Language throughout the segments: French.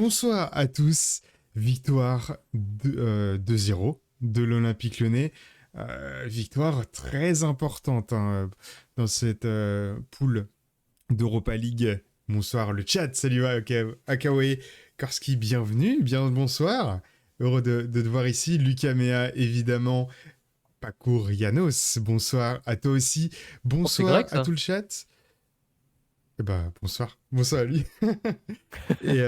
Bonsoir à tous. Victoire 2-0 de l'Olympique Lyonnais. Victoire très importante dans cette poule d'Europa League. Bonsoir le chat. Salut Akawe Korski, bienvenue. Bonsoir. Heureux de te voir ici. Lucas Mea, évidemment. Paco Yanos, bonsoir à toi aussi. Oh, c'est Bonsoir grec, à ça. tout le chat. Eh ben, bonsoir. Bonsoir à lui. et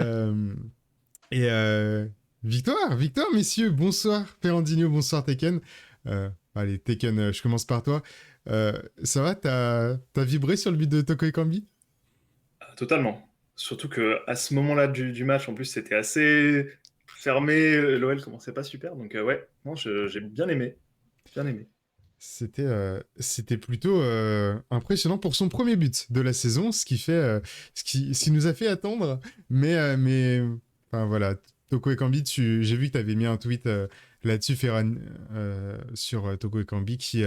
et victoire, messieurs. Bonsoir, Ferrandinho. Bonsoir, Tekken. Allez, Tekken, je commence par toi. Ça va, t'as vibré sur le but de Toko Ekambi? Totalement. Surtout que à ce moment-là du match, en plus, c'était assez fermé. L'OL commençait pas super. Donc, ouais, non, j'ai bien aimé. Bien aimé. C'était plutôt impressionnant pour son premier but de la saison, ce qui nous a fait attendre. Mais enfin voilà, Toko Ekambi, j'ai vu que tu avais mis un tweet là-dessus, Ferran, sur Toko Ekambi, qui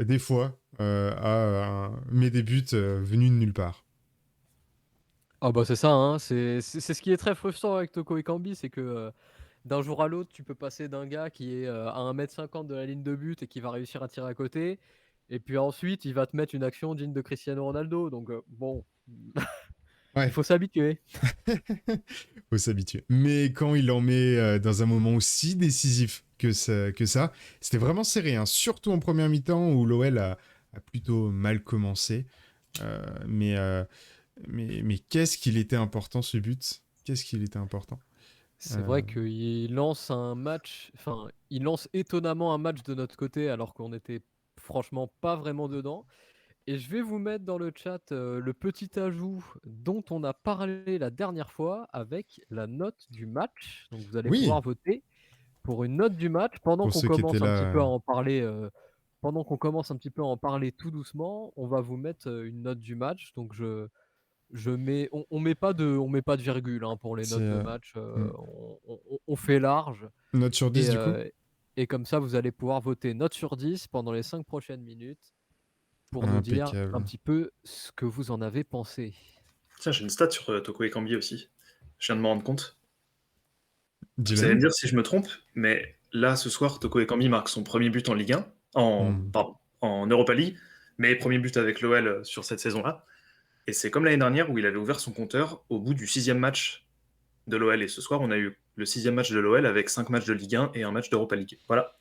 des fois met des buts venus de nulle part. Ah bah c'est ça, hein. C'est ce qui est très frustrant avec Toko Ekambi, c'est que d'un jour à l'autre, tu peux passer d'un gars qui est à 1,50 m de la ligne de but et qui va réussir à tirer à côté, et puis ensuite, il va te mettre une action digne de Cristiano Ronaldo. Donc bon, il Ouais, faut s'habituer. faut s'habituer. Mais quand il en met dans un moment aussi décisif que ça, c'était vraiment serré, hein. Surtout en première mi-temps où l'OL a plutôt mal commencé. Euh, mais, euh, mais qu'est-ce qu'il était important ce but? Qu'est-ce qu'il était important? C'est Euh, vrai qu'il lance un match, enfin, il lance étonnamment un match de notre côté alors qu'on était franchement pas vraiment dedans. Et je vais vous mettre dans le chat le petit ajout dont on a parlé la dernière fois avec la note du match. Donc vous allez pouvoir Oui, voter pour une note du match pendant pour qu'on ceux qui étaient commence un petit peu là. à en parler. Pendant qu'on commence un petit peu à en parler tout doucement, on va vous mettre une note du match. Donc je mets, on met pas de virgule, hein, pour les C'est notes de match. hmm. On fait large Note sur 10 et, du coup? euh, et comme ça vous allez pouvoir voter note sur 10 pendant les 5 prochaines minutes pour nous dire un Impeccable. petit peu ce que vous en avez pensé. Tiens, j'ai une stat sur Toko Ekambi aussi. Je viens de m'en rendre compte. Vous allez me Dylan? dire si je me trompe, mais là, ce soir, Toko Ekambi marque son premier but en Ligue 1, Hmm. pardon, en Europa League, mais premier but avec l'OL sur cette saison-là. Et c'est comme l'année dernière où il avait ouvert son compteur au bout du 6e match de l'OL. Et ce soir, on a eu le 6e match de l'OL avec 5 matchs de Ligue 1 et un match d'Europa League. Voilà.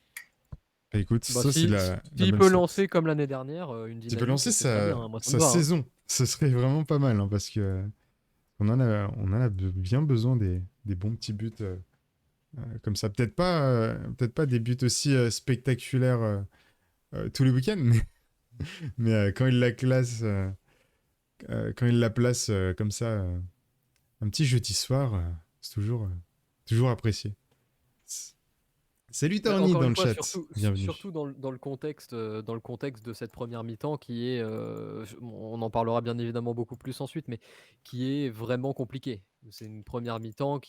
Bah écoute, Bah, ça c'est la s'il bonne peut stat. lancer comme l'année dernière une S'il peut dynamique, lancer c'est très bien, hein. Moi, ça me sa va, hein. saison, ce serait vraiment pas mal, hein, parce que on en a bien besoin des bons petits buts comme ça. Peut-être pas des buts aussi spectaculaires tous les week-ends, mais quand il la place comme ça, un petit jeudi soir, c'est toujours apprécié. Salut Mais Torny encore dans une le fois, chat, bienvenue. surtout dans le contexte de cette première mi-temps qui est, on en parlera bien évidemment beaucoup plus ensuite, mais qui est vraiment compliqué. C'est une première mi-temps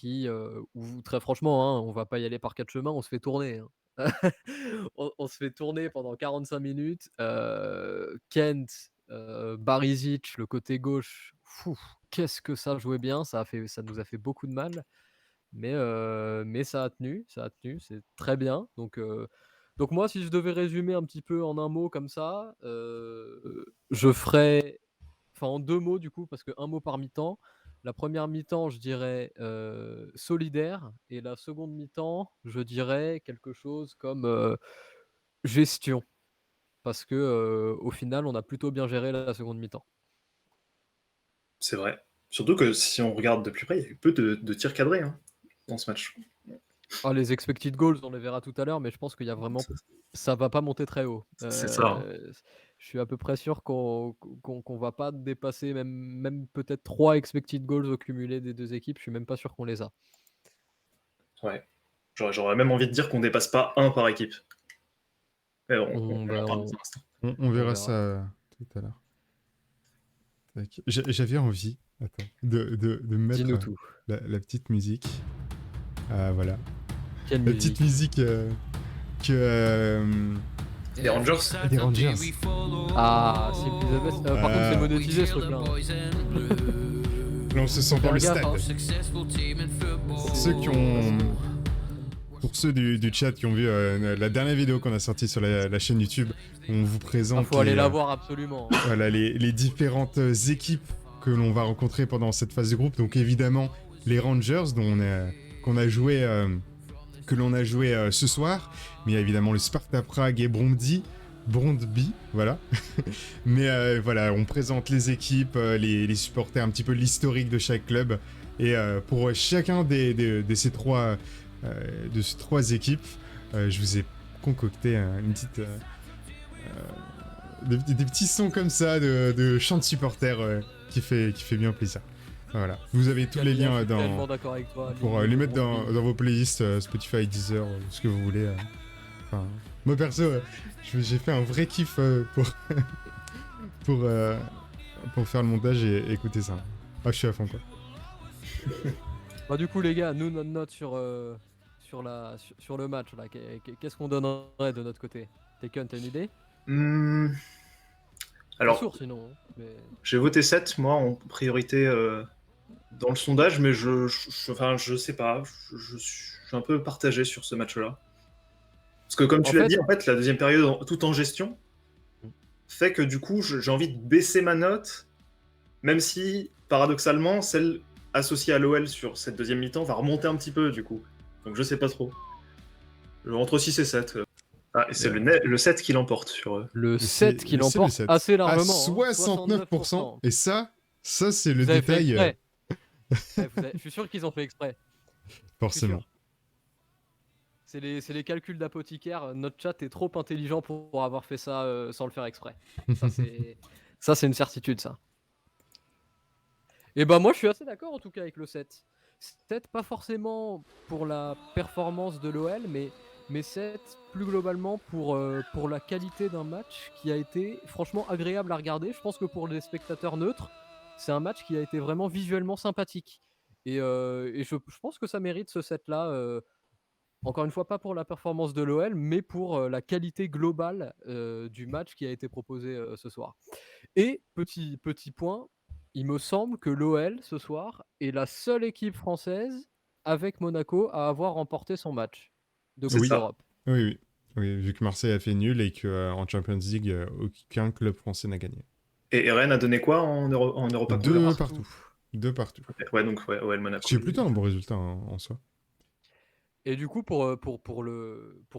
où très franchement, hein, on va pas y aller par 4 chemins, on se fait tourner, hein. On se fait tourner pendant 45 minutes. Kent, Barisic, le côté gauche, fou, qu'est-ce que ça jouait bien, ça nous a fait beaucoup de mal. Mais ça a tenu, c'est très bien. Donc moi, si je devais résumer un petit peu en un mot comme ça, je ferais, enfin en 2 mots du coup, parce qu'un mot par mi-temps. La première mi-temps, je dirais, solidaire, et la seconde mi-temps, je dirais quelque chose comme, gestion. Parce que, au final, on a plutôt bien géré la seconde mi-temps. C'est vrai. Surtout que si on regarde de plus près, il y a eu peu de tirs cadrés dans ce match. Ah, les expected goals, on les verra tout à l'heure, mais je pense qu'il y a vraiment, ça va pas monter très haut. C'est ça, hein. Je suis à peu près sûr qu'on va pas dépasser même peut-être 3 expected goals au cumulé des 2 équipes, je suis même pas sûr qu'on les a. Ouais. J'aurais même envie de dire qu'on dépasse pas un par équipe. Mais on Bah, en parle dans un instant. On on verra verra. ça tout à l'heure. Tac. J'avais envie, attends, de mettre Dis-nous tout. la petite musique. Ah voilà. Quelle La petite musique? musique que Les Rangers. des Rangers. Ah, Simply the Best. Par contre, c'est Ah. monétisé ce truc-là, hein. Là, on se sent dans Faire le gaffe, stade. hein. Ceux qui ont... Pour ceux du chat qui ont vu la dernière vidéo qu'on a sortie sur la chaîne YouTube, on vous présente Faut aller la voir absolument, hein. voilà, les différentes équipes que l'on va rencontrer pendant cette phase de groupe. Donc évidemment, les Rangers qu'on a joué, que l'on a joué ce soir. Mais il y a évidemment le Sparta Prague et Brondby, voilà. Mais voilà, on présente les équipes, les supporters, un petit peu l'historique de chaque club. Et pour chacun de ces trois équipes, je vous ai concocté une petite... des petits sons comme ça de chants de supporters qui fait bien plaisir. Voilà. Vous avez tous les Camilla, liens je suis tellement d'accord avec toi. pour les mettre dans vos playlists Spotify, Deezer, ce que vous voulez. Enfin, moi perso, j'ai fait un vrai kiff pour faire le montage et écouter ça. Ah, je suis à fond quoi. Bah, du coup, les gars, nous, notre note sur le match, là, qu'est-ce qu'on donnerait de notre côté? Taken, t'as une idée? Alors, Source, sinon. Hein, mais... j'ai voté 7, moi, en priorité dans le sondage, mais je sais pas. Je suis un peu partagé sur ce match-là. Parce que, comme tu l'as dit, en fait, la deuxième période, tout en gestion, fait que du coup, j'ai envie de baisser ma note, même si, paradoxalement, celle associée à l'OL sur cette deuxième mi-temps va remonter un petit peu, du coup. Donc, je sais pas trop. Entre 6 et 7. Ah, et c'est le 7 qui l'emporte sur eux. Le 7 qui l'emporte assez largement. À 69%. Et ça c'est le vous avez détail. Fait exprès. Je suis sûr qu'ils ont fait exprès. Forcément. C'est les calculs d'apothicaire. Notre chat est trop intelligent pour avoir fait ça sans le faire exprès. Ça, c'est une certitude, ça. Et bah, moi, je suis assez d'accord en tout cas avec le 7. 7, pas forcément pour la performance de l'OL, mais 7 plus globalement pour la qualité d'un match qui a été franchement agréable à regarder. Je pense que pour les spectateurs neutres, c'est un match qui a été vraiment visuellement sympathique. Et je pense que ça mérite ce 7-là. Encore une fois, pas pour la performance de l'OL, mais pour la qualité globale du match qui a été proposé ce soir. Et petit point, il me semble que l'OL ce soir est la seule équipe française avec Monaco à avoir remporté son match de Coupe d'Europe. Oui, vu que Marseille a fait nul et qu'en Champions League, aucun club français n'a gagné. Et Rennes a donné quoi en Europa Cup? Deux partout. Ouais, donc ouais, Monaco. C'est plutôt un bon résultat en soi. Et du coup, pour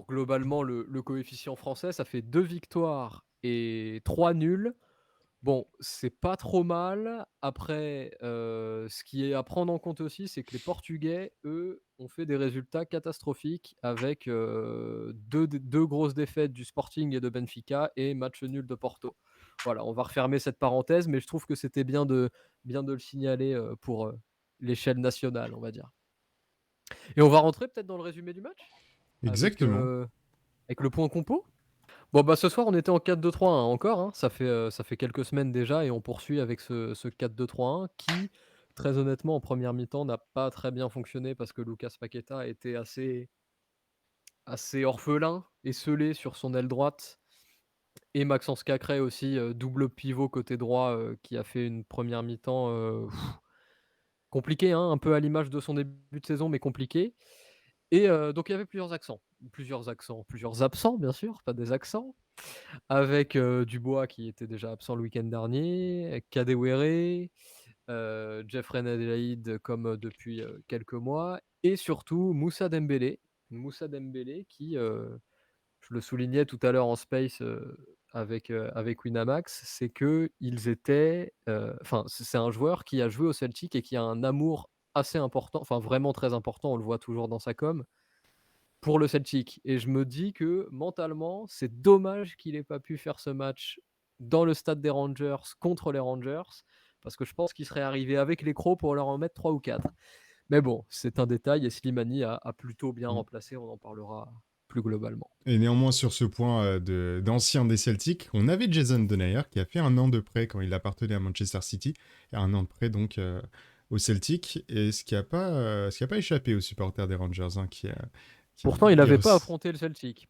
globalement le coefficient français, ça fait 2 victoires et 3 nuls. Bon, c'est pas trop mal. Après, ce qui est à prendre en compte aussi, c'est que les Portugais, eux, ont fait des résultats catastrophiques avec deux grosses défaites du Sporting et de Benfica et match nul de Porto. Voilà, on va refermer cette parenthèse, mais je trouve que c'était bien de le signaler pour l'échelle nationale, on va dire. Et on va rentrer peut-être dans le résumé du match? Exactement. Avec le point compo? Bon, bah, ce soir, on était en 4-2-3-1 encore, hein. Ça fait quelques semaines déjà et on poursuit avec ce 4-2-3-1 qui, très honnêtement, en première mi-temps, n'a pas très bien fonctionné parce que Lucas Paqueta était assez orphelin, esseulé sur son aile droite et Maxence Cacré aussi, double pivot côté droit, qui a fait une première mi-temps, compliquée, hein, un peu à l'image de son début de saison, mais compliquée. Et donc il y avait plusieurs absents bien sûr, pas des accents, avec Dubois qui était déjà absent le week-end dernier, Kadewere, Jeffrey Adelaide comme depuis quelques mois, et surtout Moussa Dembélé. Moussa Dembélé qui, je le soulignais tout à l'heure en space avec Winamax, c'est qu'ils étaient. Enfin, c'est un joueur qui a joué au Celtic et qui a un amour assez important, enfin vraiment très important, on le voit toujours dans sa com, pour le Celtic. Et je me dis que mentalement, c'est dommage qu'il ait pas pu faire ce match dans le stade des Rangers contre les Rangers, parce que je pense qu'il serait arrivé avec les Crocs pour leur en mettre 3 ou 4. Mais bon, c'est un détail et Slimani a plutôt bien remplacé, on en parlera plus globalement. Et néanmoins, sur ce point d'ancien des Celtics, on avait Jason Denayer qui a fait 1 an de prêt quand il appartenait à Manchester City, et 1 an de prêt donc au Celtic, et ce qui a pas échappé aux supporters des Rangers, hein, Pourtant, il qui n'avait pas res- affronté le Celtic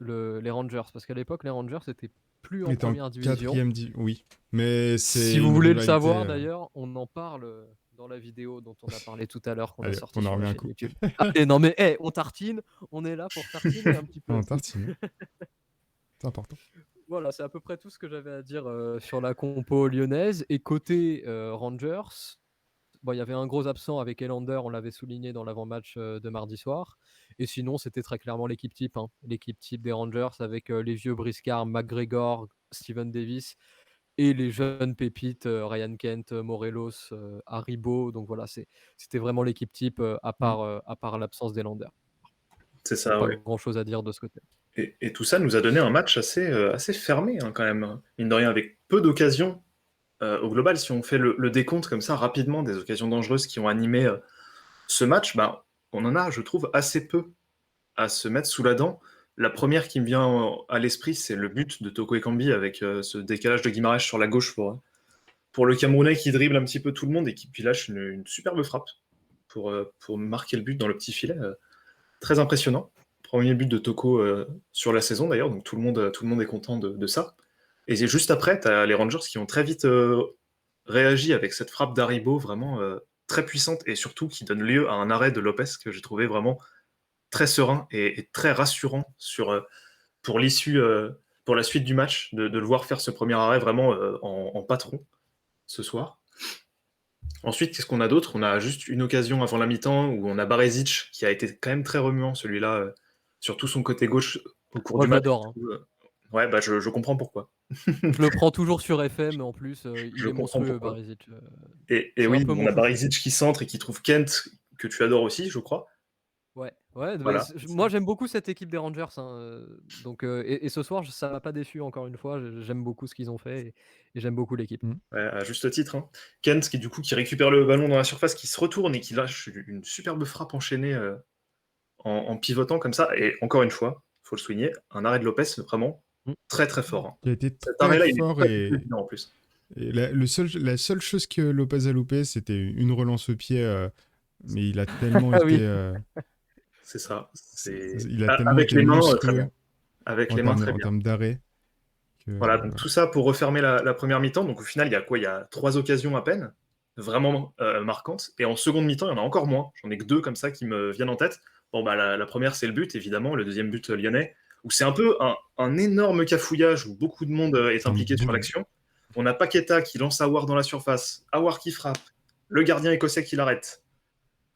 les Rangers, parce qu'à l'époque, les Rangers étaient plus en était en première division. quatrième oui. Mais Si c'est vous une voulez le rivalité. savoir, d'ailleurs, on en parle dans la vidéo dont on a parlé tout à l'heure, qu'on a Allez, sorti on en sur remet la un chaîne coup. YouTube. Allez, non mais, on tartine, on est là pour tartiner un petit peu. En tartine. C'est important. Voilà, c'est à peu près tout ce que j'avais à dire sur la compo lyonnaise. Et côté Rangers, bon, il y avait un gros absent avec Elander, on l'avait souligné dans l'avant-match de mardi soir. Et sinon, c'était très clairement l'équipe type. Hein. L'équipe type des Rangers avec les vieux briscards, McGregor, Steven Davis et les jeunes pépites, Ryan Kent, Morelos, Haribo. Donc voilà, c'était vraiment l'équipe type à part l'absence d'Elander. C'est Il n'y a ça, pas ouais. grand-chose à dire de ce côté. Et tout ça nous a donné un match assez fermé, hein, quand même. Mine de rien, avec peu d'occasions au global. Si on fait le décompte comme ça rapidement des occasions dangereuses qui ont animé ce match, ben, on en a, je trouve, assez peu à se mettre sous la dent. La première qui me vient à l'esprit, c'est le but de Toko Ekambi avec ce décalage de Guimaraes sur la gauche pour le Camerounais qui dribble un petit peu tout le monde et qui puis lâche une superbe frappe pour marquer le but dans le petit filet. Très impressionnant. Premier but de Toko sur la saison d'ailleurs, donc tout le monde est content de ça. Et juste après, tu as les Rangers qui ont très vite réagi avec cette frappe d'Haribo vraiment très puissante et surtout qui donne lieu à un arrêt de Lopez que j'ai trouvé vraiment très serein et très rassurant pour l'issue, pour la suite du match, de le voir faire ce premier arrêt vraiment en patron ce soir. Ensuite, qu'est-ce qu'on a d'autre? On a juste une occasion avant la mi-temps où on a Barezic qui a été quand même très remuant, celui-là, sur tout son côté gauche au cours Moi, du je match. l'adore. Hein. Ouais, bah je comprends pourquoi. Je le prends toujours sur FM, en plus, il Je est comprends monstrueux, pourquoi. Barisic. Et C'est un oui, peu on mon a chouchou. Barezic qui centre et qui trouve Kent, que tu adores aussi, je crois. Ouais, Voilà. moi j'aime beaucoup cette équipe des Rangers. Hein, donc, et ce soir, ça m'a pas déçu encore une fois. J'aime beaucoup ce qu'ils ont fait et j'aime beaucoup l'équipe. Ouais, à juste titre. Hein. Kent qui récupère le ballon dans la surface, qui se retourne et qui lâche une superbe frappe enchaînée en pivotant comme ça. Et encore une fois, il faut le souligner, un arrêt de Lopez vraiment Mm. très très fort. Hein. Qui a été Cet très arrêt-là, il est fort pas du tout évident en plus. et la seule chose que Lopez a loupé, c'était une relance au pied, mais il a tellement Ah oui. été, C'est ça. il a tellement Avec été les mains, très bien. monstrueux Avec les mains, très en bien. termes d'arrêt. Voilà, donc tout ça pour refermer la première mi-temps. Donc au final, il y a quoi? Il y a 3 occasions à peine, vraiment marquantes. Et en seconde mi-temps, il y en a encore moins. J'en ai que 2 comme ça qui me viennent en tête. Bon, bah la première, c'est le but, évidemment, le deuxième but lyonnais, où c'est un peu un énorme cafouillage où beaucoup de monde est impliqué sur l'action. On a Paqueta qui lance Aouar dans la surface, Aouar qui frappe, le gardien écossais qui l'arrête.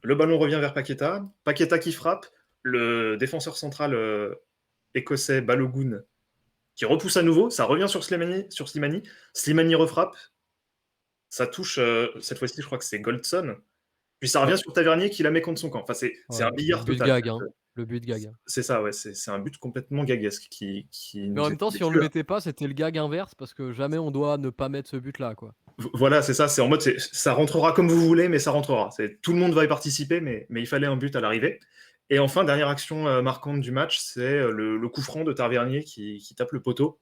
Le ballon revient vers Paqueta, Paqueta qui frappe, le défenseur central écossais Balogun qui repousse à nouveau, ça revient sur Slimani, Slimani refrappe, ça touche, cette fois-ci je crois que c'est Goldson, puis ça revient sur Tavernier qui la met contre son camp. Enfin, c'est un billard le but total. gag, hein. Le but gag. C'est ça, ouais, c'est un but complètement gaguesque qui Mais nous en est même temps, si tombé on le dessus. mettait pas, c'était le gag inverse parce que jamais on doit ne pas mettre ce but-là, quoi. Voilà, c'est ça, c'est en mode ça rentrera comme vous voulez, mais ça rentrera. Tout le monde va y participer, mais il fallait un but à l'arrivée. Et enfin, dernière action marquante du match, c'est le coup franc de Tavernier qui tape le poteau.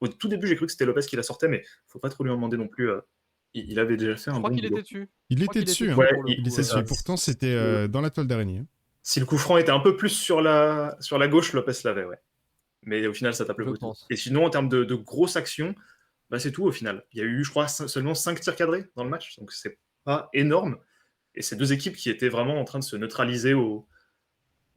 Au tout début, j'ai cru que c'était Lopez qui la sortait, mais faut pas trop lui en demander non plus. Il avait déjà fait Je un crois bon qu'il boulot. était dessus. Il Je crois était qu'il dessus, hein. Ouais, pour le il coup, était dessus. ça. Pourtant, c'était dans la toile d'araignée. Si le coup franc était un peu plus sur la gauche, Lopez l'avait, ouais. Mais au final, ça tape le je poteau. pense. Et sinon, en termes de grosses actions, bah, c'est tout au final. Il y a eu, je crois, seulement 5 tirs cadrés dans le match, donc c'est pas énorme. Et c'est deux équipes qui étaient vraiment en train de se neutraliser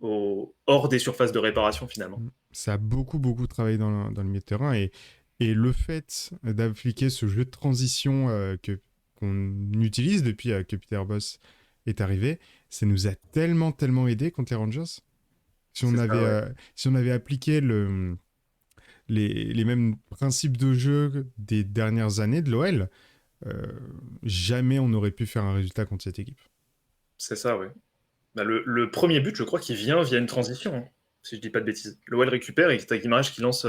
hors des surfaces de réparation finalement. Ça a beaucoup, beaucoup travaillé dans le milieu de terrain. Et le fait d'appliquer ce jeu de transition qu'on utilise depuis que Peter Bosz est arrivé, ça nous a tellement, tellement aidé contre les Rangers. Si on avait appliqué les mêmes principes de jeu des dernières années de l'OL, jamais on n'aurait pu faire un résultat contre cette équipe. C'est ça, oui. Bah, le premier but, je crois qu'il vient via une transition, hein, si je dis pas de bêtises. L'OL récupère et c'est Guimaraes qui lance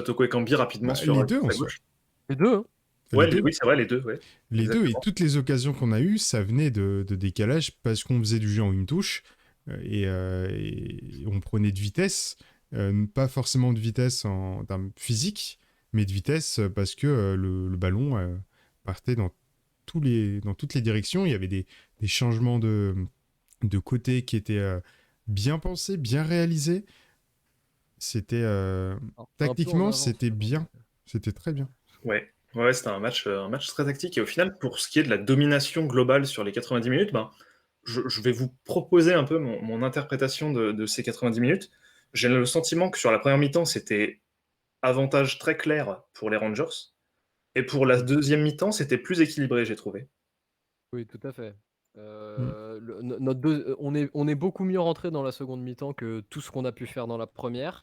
Toko Ekambi rapidement sur les deux en la soi. gauche. Les deux, hein. Ouais, Les deux. oui, c'est vrai, les deux. Ouais. Les deux, et Exactement. toutes les occasions qu'on a eues, ça venait de décalage parce qu'on faisait du jeu en une touche et on prenait de vitesse, pas forcément de vitesse en termes physiques, mais de vitesse parce que le ballon partait dans toutes les directions. Il y avait des changements de côté qui étaient bien pensé, bien réalisé. C'était Un peu en tactiquement, avance c'était quand même. bien, c'était très bien. Ouais, ouais, c'était un match très tactique. Et au final, pour ce qui est de la domination globale sur les 90 minutes, ben, je vais vous proposer un peu mon interprétation de ces 90 minutes. J'ai le sentiment que sur la première mi-temps, c'était avantage très clair pour les Rangers. Et pour la Mm. deuxième mi-temps, c'était plus équilibré, j'ai trouvé. Oui, tout à fait. Mm. On est beaucoup mieux rentré dans la seconde mi-temps que tout ce qu'on a pu faire dans la première.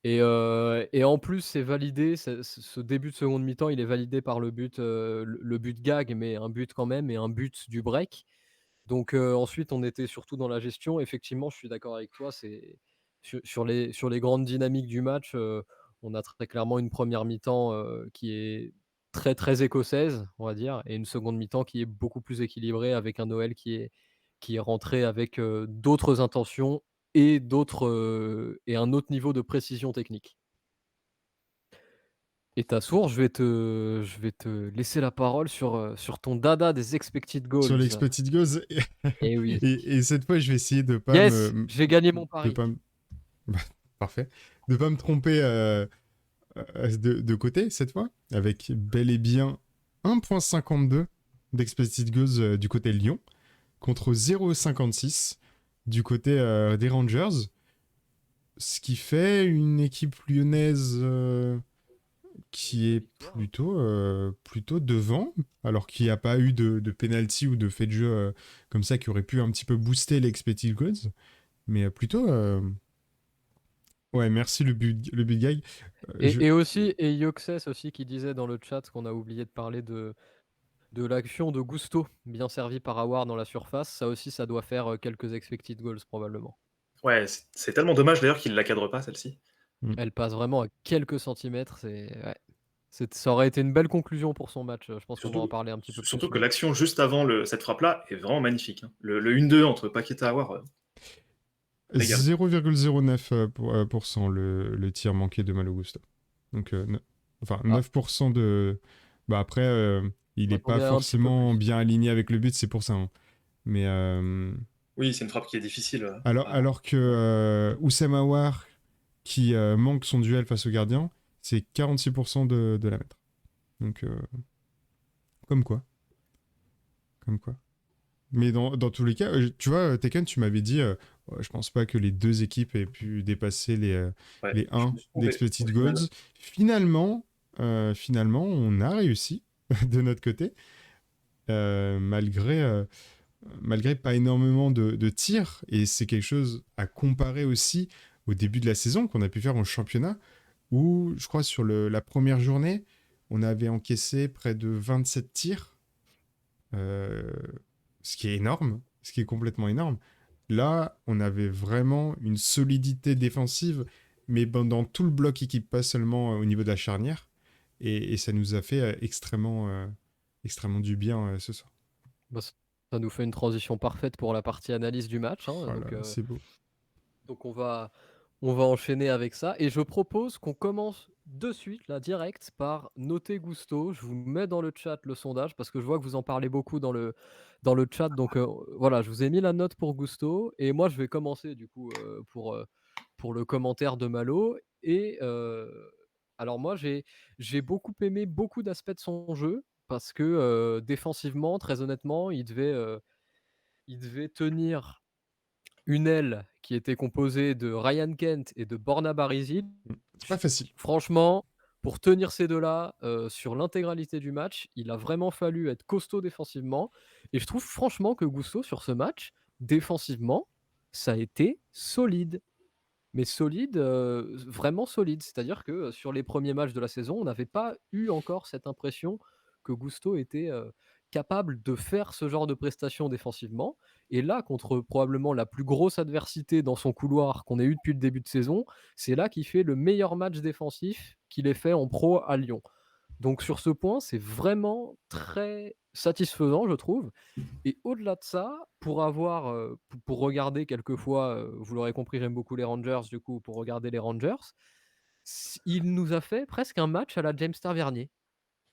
Et en plus, c'est validé, ce début de seconde mi-temps, il est validé par le but, le but gag, mais un but quand même et un but du break. Donc ensuite, on était surtout dans la gestion. Effectivement, je suis d'accord avec toi, c'est sur les grandes dynamiques du match, on a très clairement une première mi-temps, qui est très, très écossaise, on va dire, et une seconde mi-temps qui est beaucoup plus équilibrée avec un Noël qui est rentré avec, d'autres intentions et un autre niveau de précision technique. Et Tassour, je vais te laisser la parole sur ton dada des expected Sur goals. l'expected goals, Eh oui. et cette fois, je vais essayer de pas Yes, j'ai gagné mon de pari. pas me- bah, parfait, de pas me tromper de côté cette fois, avec bel et bien 1,52 d'expected goals du côté Lyon contre 0,56 du côté des Rangers, ce qui fait une équipe lyonnaise qui est plutôt devant, alors qu'il n'y a pas eu de penalty ou de fait de jeu comme ça qui aurait pu un petit peu booster l'expected goals, mais plutôt ouais, merci le but gag. Je... Et aussi, et Yoxes aussi qui disait dans le chat qu'on a oublié de parler de l'action de Gusto, bien servi par Awar dans la surface. Ça aussi, ça doit faire quelques expected goals probablement. Ouais, c'est tellement dommage d'ailleurs qu'il la cadre pas, celle-ci. Mm. Elle passe vraiment à quelques centimètres. Ouais. Ça aurait été une belle conclusion pour son match. Je pense qu'on va en Surtout, parler un petit peu surtout plus, que mais l'action juste avant cette frappe-là est vraiment magnifique, hein. Le 1-2 entre Paqueta et Aouar, régal. 0,09% pour cent le tir manqué de Malo Gusto. Donc, enfin, ah, 9% de. Bah après, il je n'est pas m'attendais à un petit peu forcément plus. bien aligné avec le but, c'est pour ça, hein. Mais Oui, c'est une frappe qui est difficile alors que Oussem Aouar, qui manque son duel face au gardien, c'est 46% de la mettre. Donc, comme quoi. Comme quoi. Mais dans tous les cas, tu vois, Tekken, tu m'avais dit, ouais, je pense pas que les deux équipes aient pu dépasser Ouais, les je 1 me suis trompé au d'expected goals. final. Finalement, on a réussi de notre côté, malgré pas énormément de tirs. Et c'est quelque chose à comparer aussi au début de la saison qu'on a pu faire en championnat, où je crois sur la première journée, on avait encaissé près de 27 tirs, euh, ce qui est énorme, ce qui est complètement énorme. Là, on avait vraiment une solidité défensive, mais dans tout le bloc équipe, pas seulement au niveau de la charnière. Et ça nous a fait extrêmement du bien ce soir. Bah, ça nous fait une transition parfaite pour la partie analyse du match, hein. Oh là là, c'est beau. Donc on va enchaîner avec ça. Et je propose qu'on commence de suite, là, direct, par noter Gusto. Je vous mets dans le chat le sondage parce que je vois que vous en parlez beaucoup dans le chat. Donc voilà, je vous ai mis la note pour Gusto. Et moi, je vais commencer du coup pour le commentaire de Malo. Et alors moi, j'ai beaucoup aimé beaucoup d'aspects de son jeu parce que défensivement, très honnêtement, il devait tenir une aile qui était composée de Ryan Kent et de Borna Barisic. C'est pas facile. Franchement, pour tenir ces 2-là, sur l'intégralité du match, il a vraiment fallu être costaud défensivement et je trouve franchement que Gusto sur ce match, défensivement, ça a été solide. Mais solide, vraiment solide. C'est-à-dire que, sur les premiers matchs de la saison, on n'avait pas eu encore cette impression que Gusto était, capable de faire ce genre de prestations défensivement et là, contre probablement la plus grosse adversité dans son couloir qu'on ait eu depuis le début de saison, c'est là qu'il fait le meilleur match défensif qu'il ait fait en pro à Lyon. Donc sur ce point, c'est vraiment très satisfaisant, je trouve et au-delà de ça, pour avoir, pour regarder quelquefois, vous l'aurez compris, j'aime beaucoup les Rangers, du coup, pour regarder les Rangers, il nous a fait presque un match à la James Tavernier.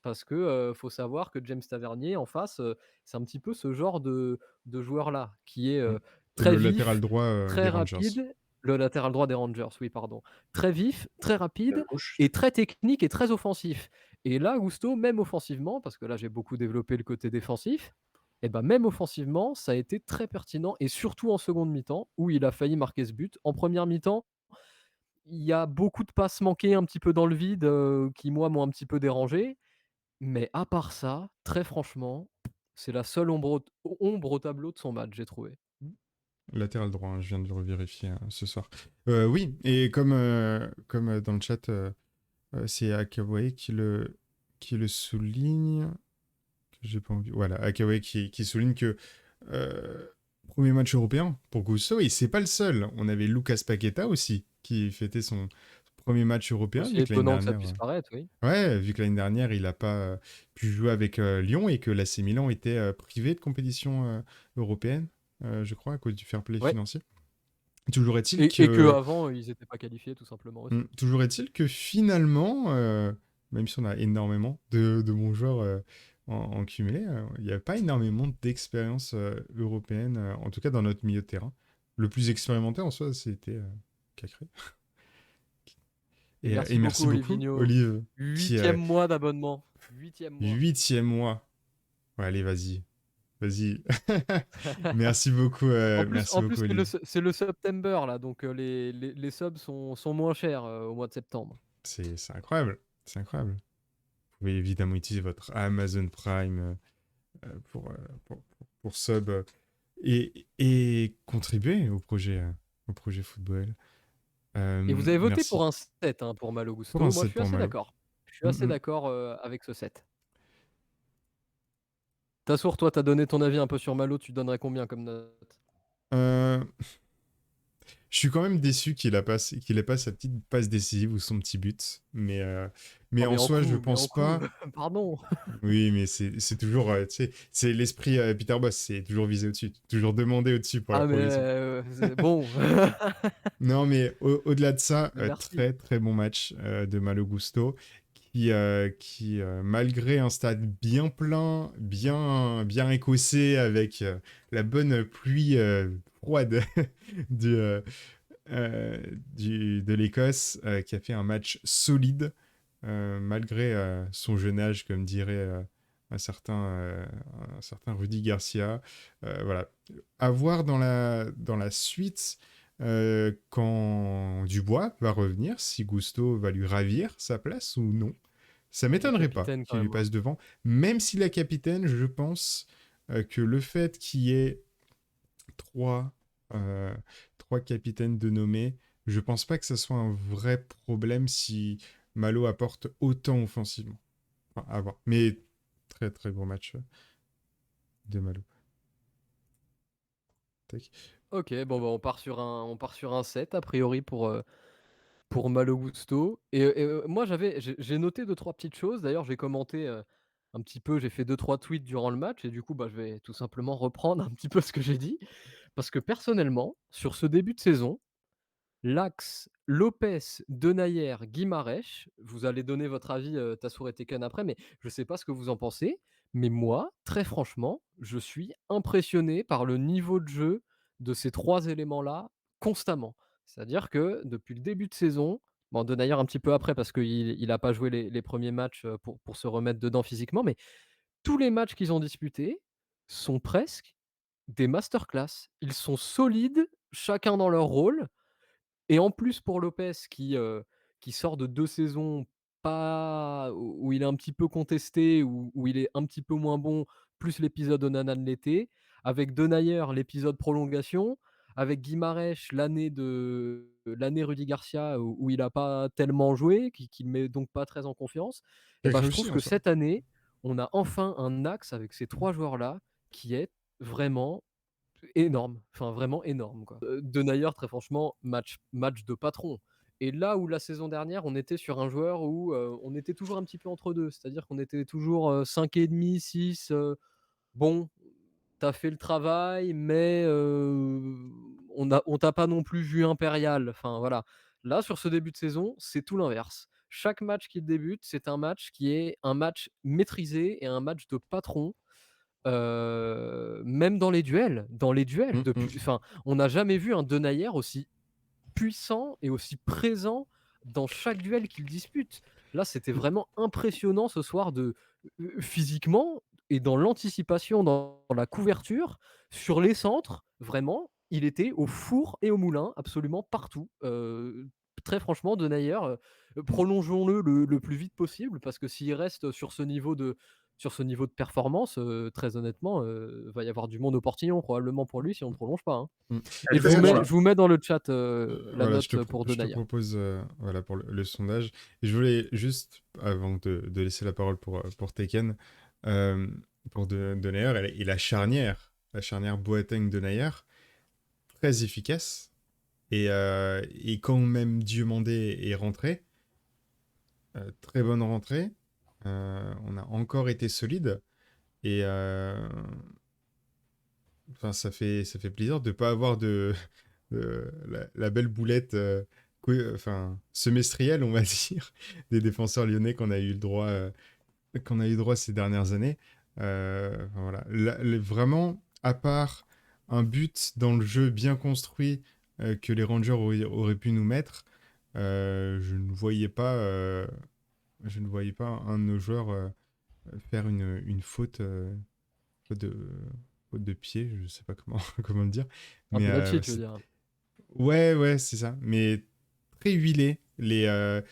Parce que, faut savoir que James Tavernier, en face, c'est un petit peu ce genre de joueur-là, qui est, Mm. très Le latéral vif, droit très des Rangers. rapide. Le latéral droit des Rangers, oui, pardon. Très vif, très La rapide gauche. et très technique et très offensif. Et là, Gusto, même offensivement, parce que là, j'ai beaucoup développé le côté défensif, et ben même offensivement, ça a été très pertinent et surtout en seconde mi-temps où il a failli marquer ce but. En première mi-temps, il y a beaucoup de passes manquées un petit peu dans le vide, qui moi m'ont un petit peu dérangé. Mais à part ça, très franchement, c'est la seule ombre au tableau de son match, j'ai trouvé. Latéral droit, hein, je viens de le revérifier ce soir. Oui, et comme dans le chat, c'est Akaway qui le souligne. J'ai pas envie. Voilà, Akaway qui souligne que euh, premier match européen pour Gusto, et c'est pas le seul. On avait Lucas Paqueta aussi qui fêtait son premier match européen, Aussi vu que l'année étonnant que ça dernière. puisse paraître, oui. Ouais, vu que l'année dernière, il n'a pas pu jouer avec Lyon et que l'AC Milan était privé de compétition européenne, je crois, à cause du fair play Ouais. financier. Toujours est-il Et que, qu'avant, ils n'étaient pas qualifiés tout simplement aussi. toujours est-il que finalement, même si on a énormément de bons joueurs en cumulé, il n'y a pas énormément d'expérience européenne, en tout cas dans notre milieu de terrain. Le plus expérimenté en soi, c'était Cacré. Et Et merci merci beaucoup beaucoup, Olivinho. Olive, qui 8e mois d'abonnement. 8e mois. 8e mois. Ouais, allez, vas-y. Vas-y. Merci En beaucoup, plus Olive. c'est le September là, donc les subs sont moins chers, au mois de septembre. C'est incroyable. C'est incroyable. Vous pouvez évidemment utiliser votre Amazon Prime pour sub et contribuer au projet football. Et vous avez voté pour Merci. un 7, hein, pour Malo Pour un Gusto. Moi, je set suis pour assez Malo. d'accord. Je suis assez Mm, d'accord, avec ce 7. Tassour, toi, t'as donné ton avis un peu sur Malo, tu donnerais combien comme note? euh, Je suis quand même déçu qu'il ait pas sa petite passe décisive ou son petit but. Mais Oh en soi, je mais en pense coup, pas. pardon. Oui, mais c'est toujours, tu sais, c'est l'esprit Peter Boss, c'est toujours viser au-dessus, toujours demander au-dessus pour la Ah mais, progression. c'est bon. Non, mais au-delà de ça, Mais merci. très très bon match de Malo Gusto, malgré un stade bien plein, bien écossais, avec la bonne pluie froide du, euh, de l'Écosse, qui a fait un match solide, malgré son jeune âge, comme dirait un certain, euh, un certain Rudy Garcia. Voilà. À voir dans la suite, quand Dubois va revenir, si Gusto va lui ravir sa place ou non. Ça Il est m'étonnerait pas capitaine quand qu'il lui même, hein. passe devant. Même si la capitaine, je pense que le fait qu'il y ait trois, euh, trois capitaines de nommés, je pense pas que ça soit un vrai problème si Malo apporte autant offensivement. Enfin, à voir. Mais très très gros match de Malo. Tac. OK, bon, bah, on part sur un 7 a priori pour Malo Gusto et moi j'ai noté deux trois petites choses. D'ailleurs, j'ai commenté, un petit peu, j'ai fait deux trois tweets durant le match et du coup, bah, je vais tout simplement reprendre un petit peu ce que j'ai dit. Parce que personnellement, sur ce début de saison, l'axe Lopez, Denayer, Guimarães, vous allez donner votre avis, Tassour et Tekken après, mais je ne sais pas ce que vous en pensez. Mais moi, très franchement, je suis impressionné par le niveau de jeu de ces 3 éléments-là constamment. C'est-à-dire que depuis le début de saison, bon Denayer un petit peu après parce qu'il a pas joué les 1ers matchs, pour se remettre dedans physiquement, mais tous les matchs qu'ils ont disputés sont presque des masterclass. Ils sont solides, chacun dans leur rôle et en plus pour Lopez qui sort de 2 saisons pas où il est un petit peu contesté, où il est un petit peu moins bon, plus l'épisode Onana de l'été, avec Denayer l'épisode prolongation, avec Guimarães l'année Rudy Garcia où il a pas tellement joué, qui le met donc pas très en confiance et Et ben je réussi trouve en que soi. cette année, on a enfin un axe avec ces 3 joueurs-là qui est vraiment énorme, enfin vraiment énorme quoi. Denayer très franchement, match de patron et là où la saison dernière, on était sur un joueur où, on était toujours un petit peu entre 2, c'est-à-dire qu'on était toujours, 5,5, 6, bon, tu as fait le travail mais, on t'a pas non plus vu impérial, enfin voilà. Là, sur ce début de saison, c'est tout l'inverse. Chaque match qui débute, c'est un match qui est un match maîtrisé et un match de patron même dans les duels, Mm, mm. enfin, on n'a jamais vu un Denayer aussi puissant et aussi présent dans chaque duel qu'il dispute. Là, c'était vraiment impressionnant ce soir physiquement et dans l'anticipation, dans la couverture, sur les centres, vraiment, il était au four et au moulin, absolument partout. Très franchement, Denayer, prolongeons-le le plus vite possible parce que s'il reste sur ce niveau de performance, très honnêtement, va y avoir du monde au portillon probablement pour lui si on ne prolonge pas, hein. Mm. À Et cette saison-là. je vous mets dans le chat, la Voilà, note pour je te Denayer. propose voilà, pour le sondage. Et je voulais juste, avant de laisser la parole pour Tekken, euh, pour Denayer et la charnière Boateng-Denayer, très efficace. Et quand même Diomandé est rentré, très bonne rentrée, on a encore été solide. Et enfin, ça fait plaisir de ne pas avoir la belle boulette enfin, semestrielle, on va dire, des défenseurs lyonnais qu'on a eu droit ces dernières années. Enfin, voilà. Vraiment, à part un but dans le jeu bien construit que les Rangers auraient pu nous mettre, je ne voyais pas un de nos joueurs faire une faute faute de pied, je sais pas comment, comment le dire. Un Mais penalty, tu veux dire? ouais, ouais, c'est ça. Mais très huilé. Le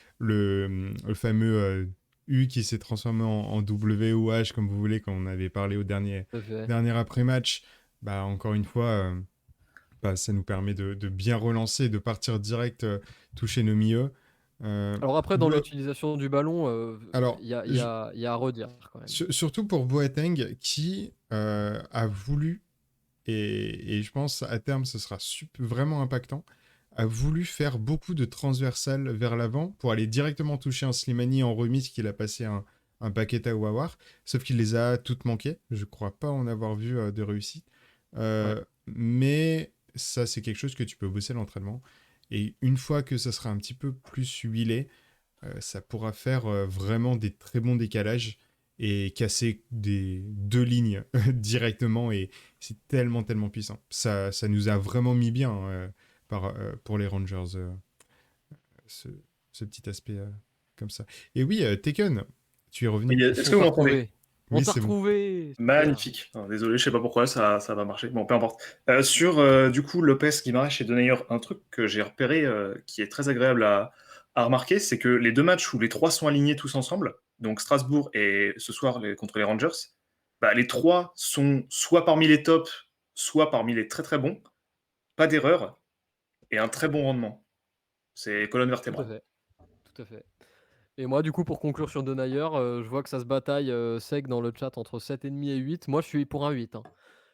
fameux U qui s'est transformé en W ou H, comme vous voulez, quand on avait parlé au Tout à fait. dernier après-match. Bah, encore une fois, bah, ça nous permet de bien relancer, de partir direct toucher nos milieux. Alors après, dans Bo- l'utilisation du ballon, Alors, il y a, il y a- il y a à redire quand même. surtout pour Boateng, qui a voulu, et je pense à terme ce sera vraiment impactant, a voulu faire beaucoup de transversales vers l'avant pour aller directement toucher un Slimani en remise qu'il a passé un paquet à Wawar, sauf qu'il les a toutes manquées. Je crois pas en avoir vu de réussite. Ouais. Mais ça, c'est quelque chose que tu peux bosser à l'entraînement. Et une fois que ça sera un petit peu plus huilé, ça pourra faire vraiment des très bons décalages et casser des deux lignes directement. Et c'est tellement, tellement puissant. Ça nous a vraiment mis bien pour les Rangers, ce, ce petit aspect comme ça. Et oui, Taken, tu es revenu. Est-ce On que vous t'a m'entendez? retrouvé. On Oui, t'a c'est bon. retrouvé. Super. Magnifique. Alors, désolé, je sais pas pourquoi ça va marcher. Bon, peu importe. Sur du coup Lopez, Guimaraes et Denayer, un truc que j'ai repéré qui est très agréable à remarquer, c'est que les deux matchs où les trois sont alignés tous ensemble, donc Strasbourg et ce soir contre les Rangers, bah, les trois sont soit parmi les tops, soit parmi les très très bons. Pas d'erreur et un très bon rendement. C'est colonne Tout à vertébrale. fait. Tout à fait. Et moi, du coup, pour conclure sur Denayer, je vois que ça se bataille sec dans le chat entre 7,5 et 8. Moi, je suis pour un 8, hein.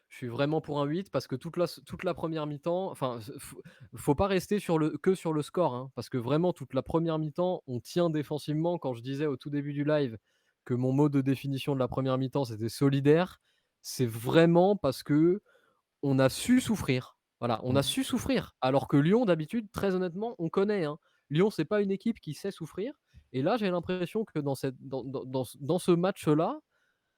Je suis vraiment pour un 8 parce que toute la première mi-temps, enfin, faut pas rester que sur le score, hein, parce que vraiment, toute la première mi-temps, on tient défensivement. Quand je disais au tout début du live que mon mot de définition de la première mi-temps, c'était solidaire, c'est vraiment parce que on a su souffrir. Voilà, on a Mm. su souffrir. Alors que Lyon, d'habitude, très honnêtement, on connaît, hein. Lyon, c'est pas une équipe qui sait souffrir. Et là, j'ai l'impression que dans ce match-là,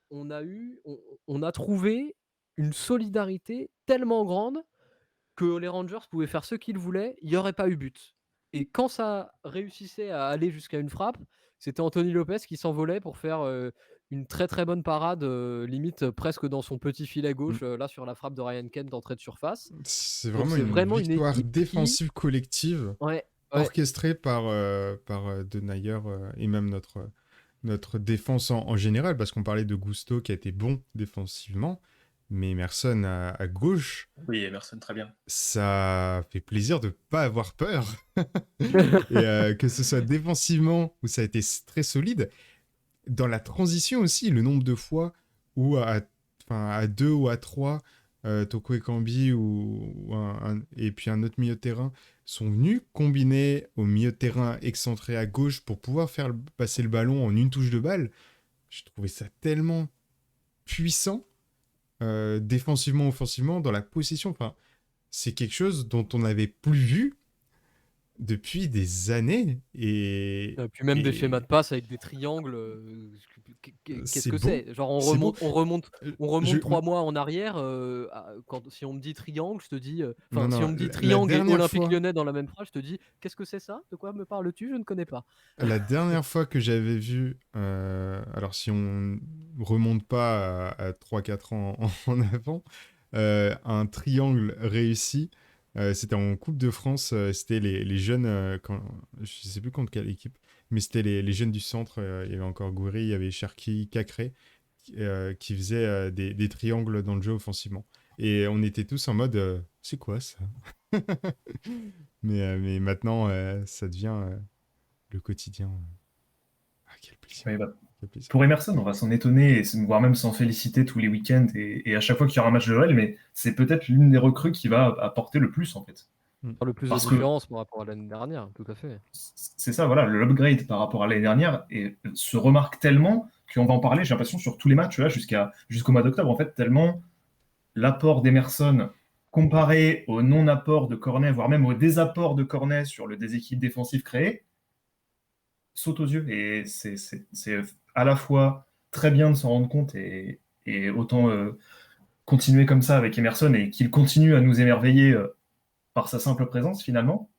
on a trouvé une solidarité tellement grande que les Rangers pouvaient faire ce qu'ils voulaient, il n'y aurait pas eu but. Et quand ça réussissait à aller jusqu'à une frappe, c'était Anthony Lopez qui s'envolait pour faire une très très bonne parade, limite presque dans son petit filet Mm. gauche, là sur la frappe de Ryan Kent d'entrée de surface. C'est Donc vraiment c'est une vraiment une victoire équipe qui... défensive collective Ouais, ouais, orchestrée par Denayer et même notre défense en général, parce qu'on parlait de Gusto qui a été bon défensivement, mais Emerson à gauche, Oui, Emerson, très bien. ça fait plaisir de ne pas avoir peur. Et que ce soit défensivement, où ça a été très solide, dans la transition aussi, le nombre de fois où enfin, à 2 ou à 3, Toko Ekambi et puis un autre milieu de terrain sont venus combiner au milieu de terrain excentré à gauche pour pouvoir faire passer le ballon en une touche de balle. Je trouvais ça tellement puissant, défensivement, offensivement, dans la possession. Enfin, c'est quelque chose dont on n'avait plus vu depuis des années. puis même des schémas de Et passe avec des triangles qu'est-ce C'est que beau, c'est? Genre on c'est beau. remonte on remonte Euh, on Je, remonte 3 mois en arrière, si on me dit triangle, je te dis, non, enfin, si on non, me dit la triangle et dernière Olympique fois, Lyonnais dans la même phrase, je te dis: «Qu'est-ce que c'est ça? De quoi me parles-tu? Je ne connais pas». la dernière fois que j'avais vu, alors si on remonte pas à 3-4 ans en avant, un triangle réussi, c'était en Coupe de France, c'était les jeunes, je sais plus contre quelle équipe, mais c'était les jeunes du centre, il y avait encore Gouiri, il y avait Cherki, Cacré, qui faisaient des triangles dans le jeu offensivement. Et on était tous en mode, c'est quoi ça? Mais maintenant, ça devient le quotidien. Ah, quel plaisir. Ouais, bah, Quel plaisir. pour Emerson, on va s'en étonner, voire même s'en féliciter tous les week-ends et à chaque fois qu'il y aura un match de l'OL, mais c'est peut-être l'une des recrues qui va apporter le plus en fait. Faire le plus de Parce que différence par rapport à l'année dernière, tout à fait. c'est ça, voilà, l'upgrade par rapport à l'année dernière se remarque tellement qu'on va en parler, j'ai l'impression, sur tous les matchs là, jusqu'au mois d'octobre, en fait, tellement l'apport d'Emerson comparé au non-apport de Cornet, voire même au désapport de Cornet sur le déséquilibre défensif créé, saute aux yeux. Et c'est à la fois très bien de s'en rendre compte et autant continuer comme ça avec Emerson et qu'il continue à nous émerveiller par sa simple présence finalement,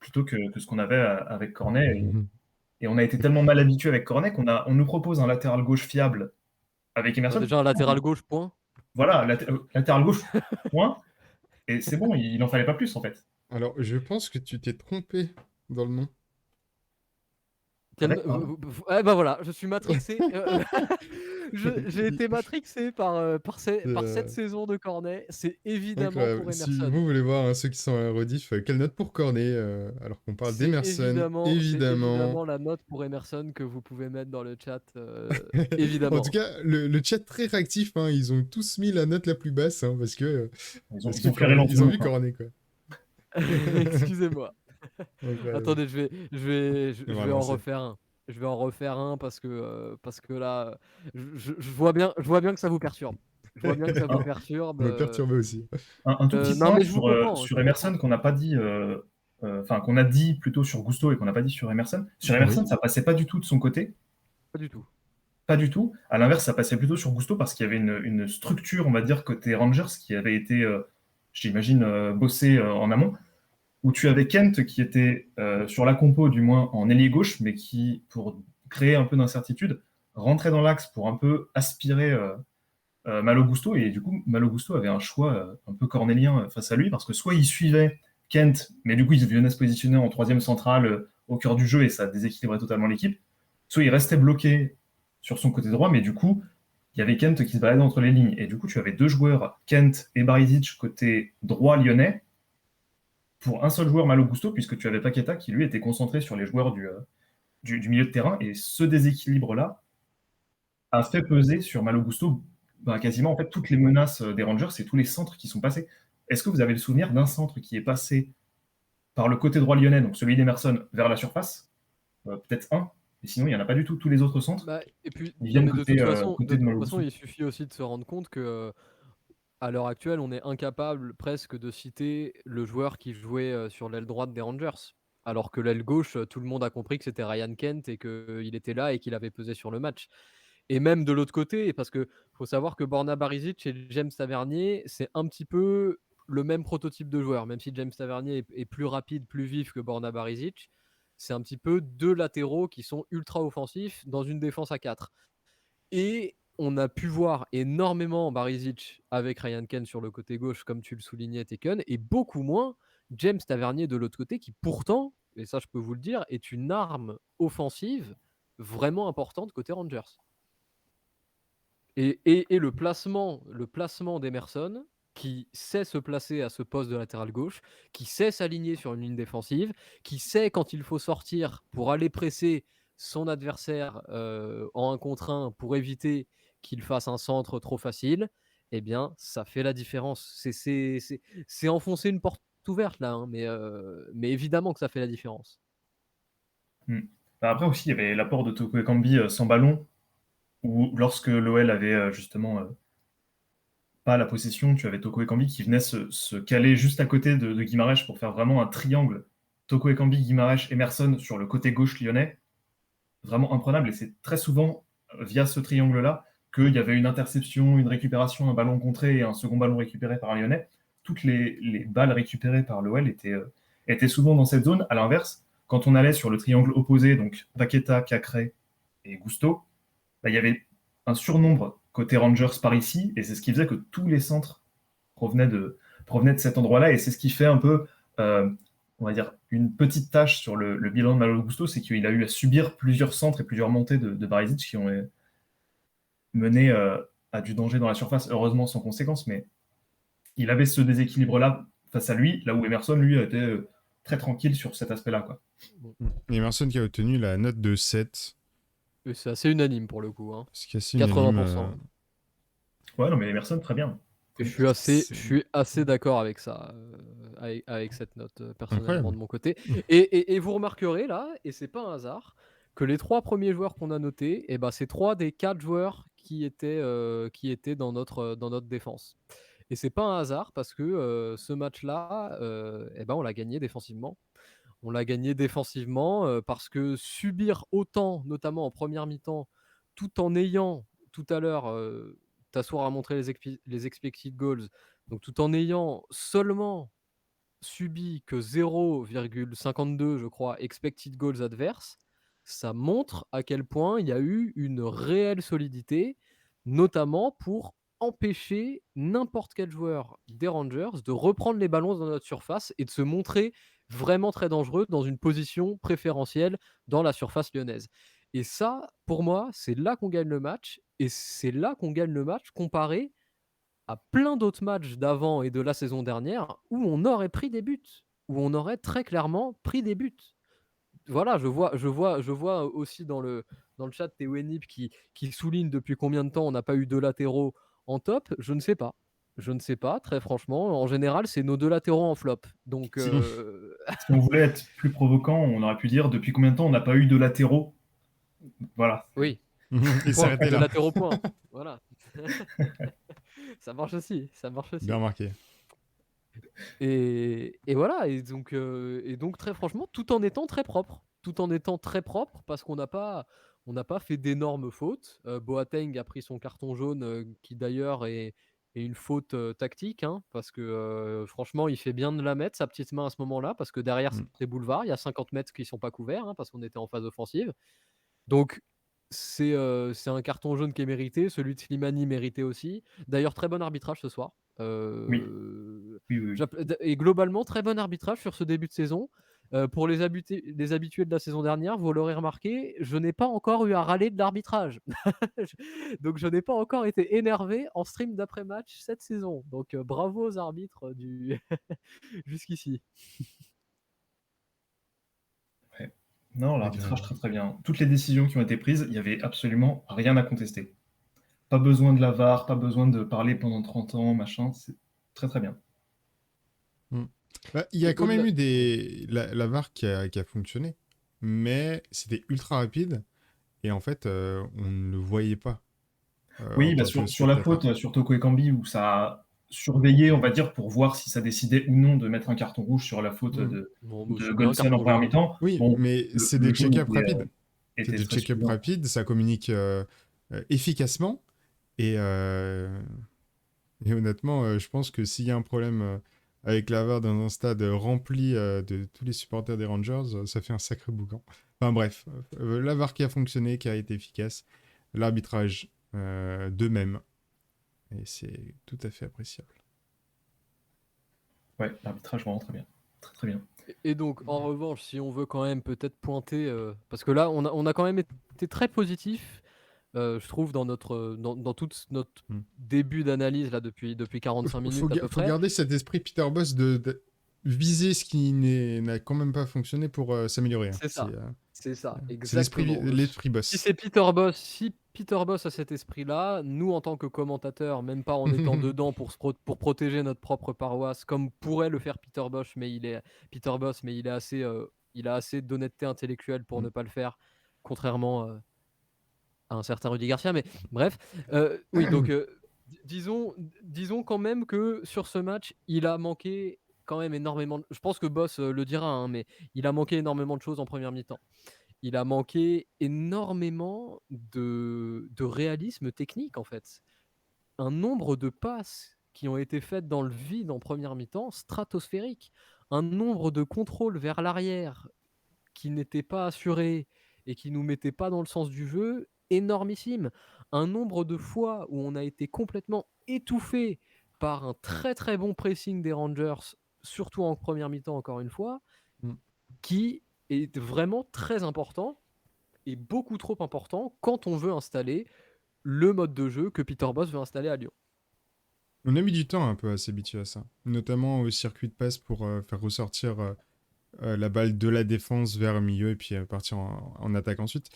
plutôt que ce qu'on avait avec Cornet. Et on a été tellement mal habitué avec Cornet on nous propose un latéral gauche fiable avec Emerson. Déjà un latéral gauche, point. Voilà, latéral gauche, point. Et c'est bon, il n'en fallait pas plus en fait. Alors, je pense que tu t'es trompé dans le nom. Quel... Pardon. bah voilà, je suis matrixé. J'ai été matrixé par cette saison de Cornet. C'est évidemment Incroyable. pour Si Emerson. vous voulez voir, hein, ceux qui sont à rediff, quelle note pour Cornet, alors qu'on parle C'est d'Emerson, c'est évidemment. évidemment la note pour Emerson que vous pouvez mettre dans le chat. En Évidemment. tout cas, le chat très réactif, hein, ils ont tous mis la note la plus basse, hein, parce que Ils ont flairé ils ont vu quoi. Cornet, quoi. Excusez-moi. Incroyable. Attendez, je vais en Vraiment, refaire un. Je vais en refaire un parce que là, je vois bien que ça vous perturbe. Je vois bien que ça vous perturbe. me perturbait aussi. Un tout petit non, point mais je vous comprends. sur Emerson qu'on n'a pas dit, enfin qu'on a dit plutôt sur Gusto et qu'on n'a pas dit sur Emerson. Sur Emerson, Oui. ça passait pas du tout de son côté. Pas du tout. Pas du tout. À l'inverse, ça passait plutôt sur Gusto parce qu'il y avait une structure, on va dire, côté Rangers qui avait été, j'imagine, bossée en amont, où tu avais Kent qui était sur la compo, du moins en ailier gauche, mais qui, pour créer un peu d'incertitude, rentrait dans l'axe pour un peu aspirer Malo Gusto. Et du coup, Malo Gusto avait un choix un peu cornélien face à lui, parce que soit il suivait Kent, mais du coup, il venait se positionner en troisième centrale au cœur du jeu et ça déséquilibrait totalement l'équipe, soit il restait bloqué sur son côté droit, mais du coup, il y avait Kent qui se baladait entre les lignes. Et du coup, tu avais deux joueurs, Kent et Barisic, côté droit lyonnais, pour un seul joueur Malo Gusto, puisque tu avais Paqueta qui, lui, était concentré sur les joueurs du milieu de terrain. Et ce déséquilibre-là a fait peser sur Malo Gusto quasiment en fait, toutes les menaces des Rangers et tous les centres qui sont passés. Est-ce que vous avez le souvenir d'un centre qui est passé par le côté droit lyonnais, donc celui d'Emerson, vers la surface? Peut-être un, et sinon, il n'y en a pas du tout. Tous les autres centres, Et puis, ils viennent de côté, toute façon, côté de Malo Gusto. il suffit aussi de se rendre compte que à l'heure actuelle, on est incapable presque de citer le joueur qui jouait sur l'aile droite des Rangers. Alors que l'aile gauche, tout le monde a compris que c'était Ryan Kent et qu'il était là et qu'il avait pesé sur le match. Et même de l'autre côté, parce que faut savoir que Borna Barisic et James Tavernier, c'est un petit peu le même prototype de joueur. Même si James Tavernier est plus rapide, plus vif que Borna Barisic, c'est un petit peu deux latéraux qui sont ultra offensifs dans une défense à 4. Et on a pu voir énormément Barisic avec Ryan Kent sur le côté gauche, comme tu le soulignais, Taken, et beaucoup moins James Tavernier de l'autre côté, qui pourtant, et ça je peux vous le dire, est une arme offensive vraiment importante côté Rangers. Et le placement d'Emerson, qui sait se placer à ce poste de latéral gauche, qui sait s'aligner sur une ligne défensive, qui sait quand il faut sortir pour aller presser son adversaire en 1 contre 1 pour éviter qu'il fasse un centre trop facile, eh bien, ça fait la différence. C'est enfoncer une porte ouverte là, hein, mais évidemment que ça fait la différence. Après aussi, il y avait l'apport de Toko Ekambi sans ballon, où lorsque l'OL avait justement pas la possession, tu avais Toko Ekambi qui venait se caler juste à côté de Guimarães pour faire vraiment un triangle. Toko Ekambi, Guimarães, Emerson sur le côté gauche lyonnais, vraiment imprenable. Et c'est très souvent via ce triangle-là qu'il y avait une interception, une récupération, un ballon contré et un second ballon récupéré par un Lyonnais. Toutes les balles récupérées par l'OL étaient souvent dans cette zone. À l'inverse, quand on allait sur le triangle opposé, donc Paqueta, Cacré et Gusto, bah, il y avait un surnombre côté Rangers par ici, et c'est ce qui faisait que tous les centres provenaient de cet endroit-là, et c'est ce qui fait un peu, on va dire, une petite tâche sur le bilan de Malo Gusto, c'est qu'il a eu à subir plusieurs centres et plusieurs montées de Barisic qui ont mené à du danger dans la surface, heureusement sans conséquence, mais il avait ce déséquilibre-là face à lui, là où Emerson, lui, était très tranquille sur cet aspect-là, quoi. Emerson qui a obtenu la note de 7, Et c'est assez unanime pour le coup, hein. ce qui est assez unanime, 80%. Ouais, non, mais Emerson, très bien. Et je suis assez d'accord avec ça, avec cette note, personnellement, Incroyable. de mon côté. Et vous remarquerez là, et c'est pas un hasard, que les 3 premiers joueurs qu'on a notés, et ben, c'est 3 des 4 joueurs qui étaient dans notre défense. Et c'est pas un hasard parce que ce match-là, et ben, on l'a gagné défensivement. On l'a gagné défensivement parce que subir autant, notamment en première mi-temps, tout en ayant, tout à l'heure, Tassour a montré les expected goals, donc tout en ayant seulement subi que 0,52, je crois, expected goals adverses, ça montre à quel point il y a eu une réelle solidité, notamment pour empêcher n'importe quel joueur des Rangers de reprendre les ballons dans notre surface et de se montrer vraiment très dangereux dans une position préférentielle dans la surface lyonnaise. Et ça, pour moi, c'est là qu'on gagne le match, et c'est là qu'on gagne le match comparé à plein d'autres matchs d'avant et de la saison dernière où on aurait pris des buts, où on aurait très clairement pris des buts. Voilà, je vois aussi dans le chat Théo Enip qui souligne depuis combien de temps on n'a pas eu 2 latéraux en top. Je ne sais pas. Je ne sais pas, très franchement. En général, c'est nos 2 latéraux en flop. Donc, Si on voulait être plus provocant, on aurait pu dire depuis combien de temps on n'a pas eu de latéraux. Voilà. oui, Et point, s'arrêter 2 là. latéraux, point. Voilà. Ça marche aussi, ça marche aussi. Bien remarqué. Et voilà, et donc très franchement, tout en étant très propre. Tout en étant très propre, parce qu'on n'a pas fait d'énormes fautes. Boateng a pris son carton jaune, qui d'ailleurs est une faute tactique, hein, parce que franchement, il fait bien de la mettre, sa petite main à ce moment-là, parce que derrière, c'est boulevard, il y a 50 mètres qui ne sont pas couverts, hein, parce qu'on était en phase offensive. Donc, c'est un carton jaune qui est mérité, celui de Slimani mérité aussi. D'ailleurs, très bon arbitrage ce soir. Oui. Oui. Et globalement, très bon arbitrage sur ce début de saison. Pour les habitués de la saison dernière, vous l'aurez remarqué, je n'ai pas encore eu à râler de l'arbitrage. Donc je n'ai pas encore été énervé en stream d'après-match cette saison. Donc bravo aux arbitres jusqu'ici. Ouais. Non, l'arbitrage très très bien. Toutes les décisions qui ont été prises, il n'y avait absolument rien à contester. Pas besoin de la VAR, pas besoin de parler pendant 30 ans, machin, c'est très très bien. Bah, il y a quand même eu la VAR qui a fonctionné, mais c'était ultra rapide et en fait, on ne le voyait pas. Oui, bah sur la faute sur Toko Ekambi, où ça a surveillé, on va dire, pour voir si ça décidait ou non de mettre un carton rouge sur la faute de Godson en première mi-temps. Oui, bon, mais c'est des check-up rapides. C'est des check-up rapides, ça communique efficacement et honnêtement, je pense que s'il y a un problème avec la VAR dans un stade rempli de tous les supporters des Rangers, ça fait un sacré boucan. Enfin bref, la VAR qui a fonctionné, qui a été efficace, l'arbitrage de même, et c'est tout à fait appréciable. Ouais, l'arbitrage vraiment très bien. Très très bien. Et donc, en revanche, si on veut quand même peut-être pointer, parce que là, on a quand même été très positif, je trouve, dans tout notre début d'analyse là depuis 45 minutes à peu près. Faut garder cet esprit Peter Bosz de viser ce qui n'a quand même pas fonctionné pour s'améliorer. C'est ça, c'est ça, exactement. C'est l'esprit Bosz. Si Peter Bosz a cet esprit-là, nous en tant que commentateurs, même pas en étant dedans pour protéger notre propre paroisse, comme pourrait le faire Peter Bosz, mais il a assez d'honnêteté intellectuelle pour ne pas le faire, contrairement à un certain Rudy Garcia, mais bref. Oui, donc disons quand même que sur ce match, il a manqué quand même énormément. Je pense que Bosz le dira, hein, mais il a manqué énormément de choses en première mi-temps. il a manqué énormément de réalisme technique, en fait. Un nombre de passes qui ont été faites dans le vide en première mi-temps, stratosphérique. Un nombre de contrôles vers l'arrière qui n'étaient pas assurés et qui nous mettaient pas dans le sens du jeu, énormissime. Un nombre de fois où on a été complètement étouffé par un très très bon pressing des Rangers, surtout en première mi-temps encore une fois, Mm. qui est vraiment très important et beaucoup trop important quand on veut installer le mode de jeu que Peter Bosz veut installer à Lyon. On a mis du temps un peu à s'habituer à ça, notamment au circuit de passe pour faire ressortir la balle de la défense vers le milieu et puis partir en attaque ensuite.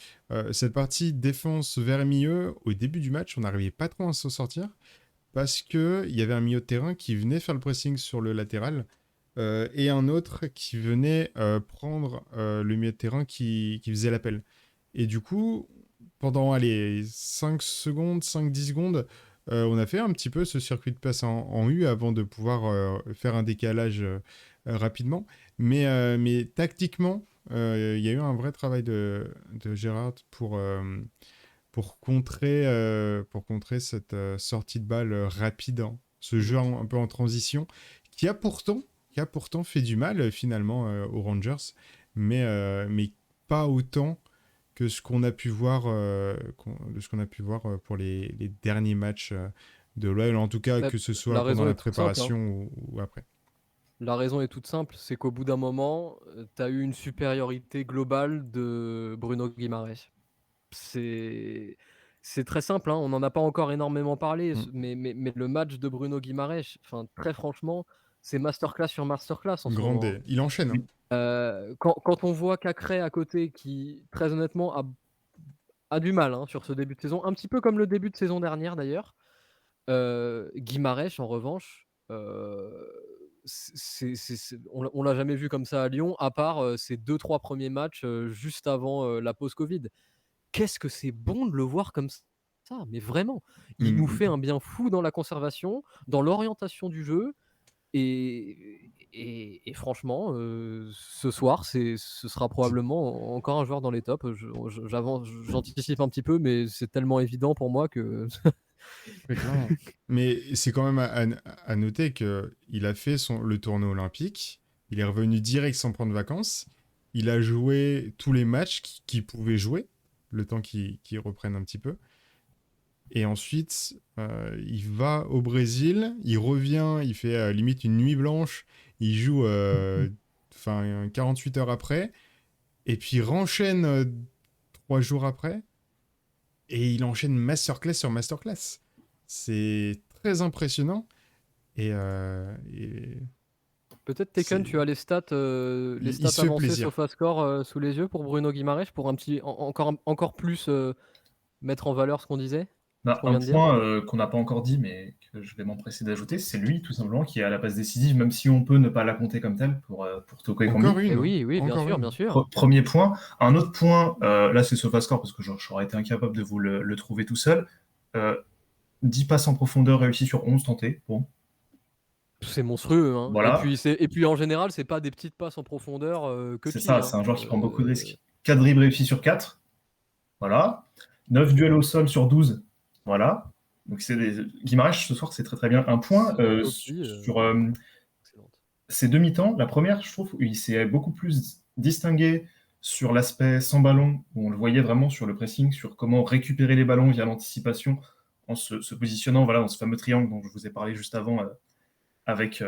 Cette partie défense vers le milieu, au début du match, on n'arrivait pas trop à s'en sortir parce qu'il y avait un milieu de terrain qui venait faire le pressing sur le latéral et un autre qui venait prendre le milieu de terrain qui faisait l'appel. Et du coup, pendant 5 secondes, 5-10 secondes, on a fait un petit peu ce circuit de passe en U avant de pouvoir faire un décalage rapidement. Mais tactiquement, il y a eu un vrai travail de Gérard pour contrer cette sortie de balle rapide, hein. Ce jeu un peu en transition, qui a pourtant fait du mal finalement aux Rangers, mais pas autant que ce qu'on a pu voir, pour les derniers matchs de l'OL, en tout cas La, que ce la soit raison pendant la est toute simple, hein. préparation ou après. La raison est toute simple, c'est qu'au bout d'un moment, tu as eu une supériorité globale de Bruno Guimaraes. C'est c'est très simple, hein, on n'en a pas encore énormément parlé, Mm. mais le match de Bruno Guimaraes, enfin, très franchement, c'est masterclass sur masterclass en ce moment, hein. Grandet, il enchaîne, hein. Oui. Quand on voit Cacré à côté qui, très honnêtement, a du mal, hein, sur ce début de saison, un petit peu comme le début de saison dernière d'ailleurs. Guimarães, en revanche, on l'a jamais vu comme ça à Lyon, à part ses 2-3 premiers matchs juste avant la pause Covid. Qu'est-ce que c'est bon de le voir comme ça, mais vraiment. Il nous fait un bien fou dans la conservation, dans l'orientation du jeu. Et franchement, ce soir, ce sera probablement encore un joueur dans les tops. J'anticipe un petit peu, mais c'est tellement évident pour moi que. Mais clairement. Mais c'est quand même à noter qu'il a fait le tournoi olympique, il est revenu direct sans prendre vacances, il a joué tous les matchs qu'il pouvait jouer, le temps qu'il reprenne un petit peu. Et ensuite, il va au Brésil, il revient, il fait limite une nuit blanche, il joue 48 heures après, et puis il renchaîne 3 jours après, et il enchaîne masterclass sur masterclass. C'est très impressionnant. Et Peut-être Tekken, tu as les stats il se fait avancées plaisir. SofaScore sous les yeux pour Bruno Guimaraes, pour encore plus mettre en valeur ce qu'on disait, ce qu'on Un vient de dire. point qu'on n'a pas encore dit, mais que je vais m'empresser d'ajouter, c'est lui, tout simplement, qui est à la passe décisive, même si on peut ne pas la compter comme telle pour Toko Ekambi. Encore Et une. oui, bien Encore sûr, une. bien sûr. Premier point. Un autre point, là c'est SofaScore, parce que j'aurais été incapable de vous le trouver tout seul. 10 passes en profondeur réussies sur 11 tentées. Bon. C'est monstrueux, hein. Voilà. Et puis en général, c'est pas des petites passes en profondeur que C'est de ça, filles, c'est hein. un joueur qui prend beaucoup de risques. 4 dribbles réussis sur 4. Voilà. 9 duels au sol sur 12. Voilà. Donc c'est Guimaraes ce soir, c'est très très bien. Un point sur ces demi-temps. La première, je trouve, il s'est beaucoup plus distingué sur l'aspect sans ballon, où on le voyait vraiment sur le pressing, sur comment récupérer les ballons via l'anticipation, en se positionnant voilà, dans ce fameux triangle dont je vous ai parlé juste avant avec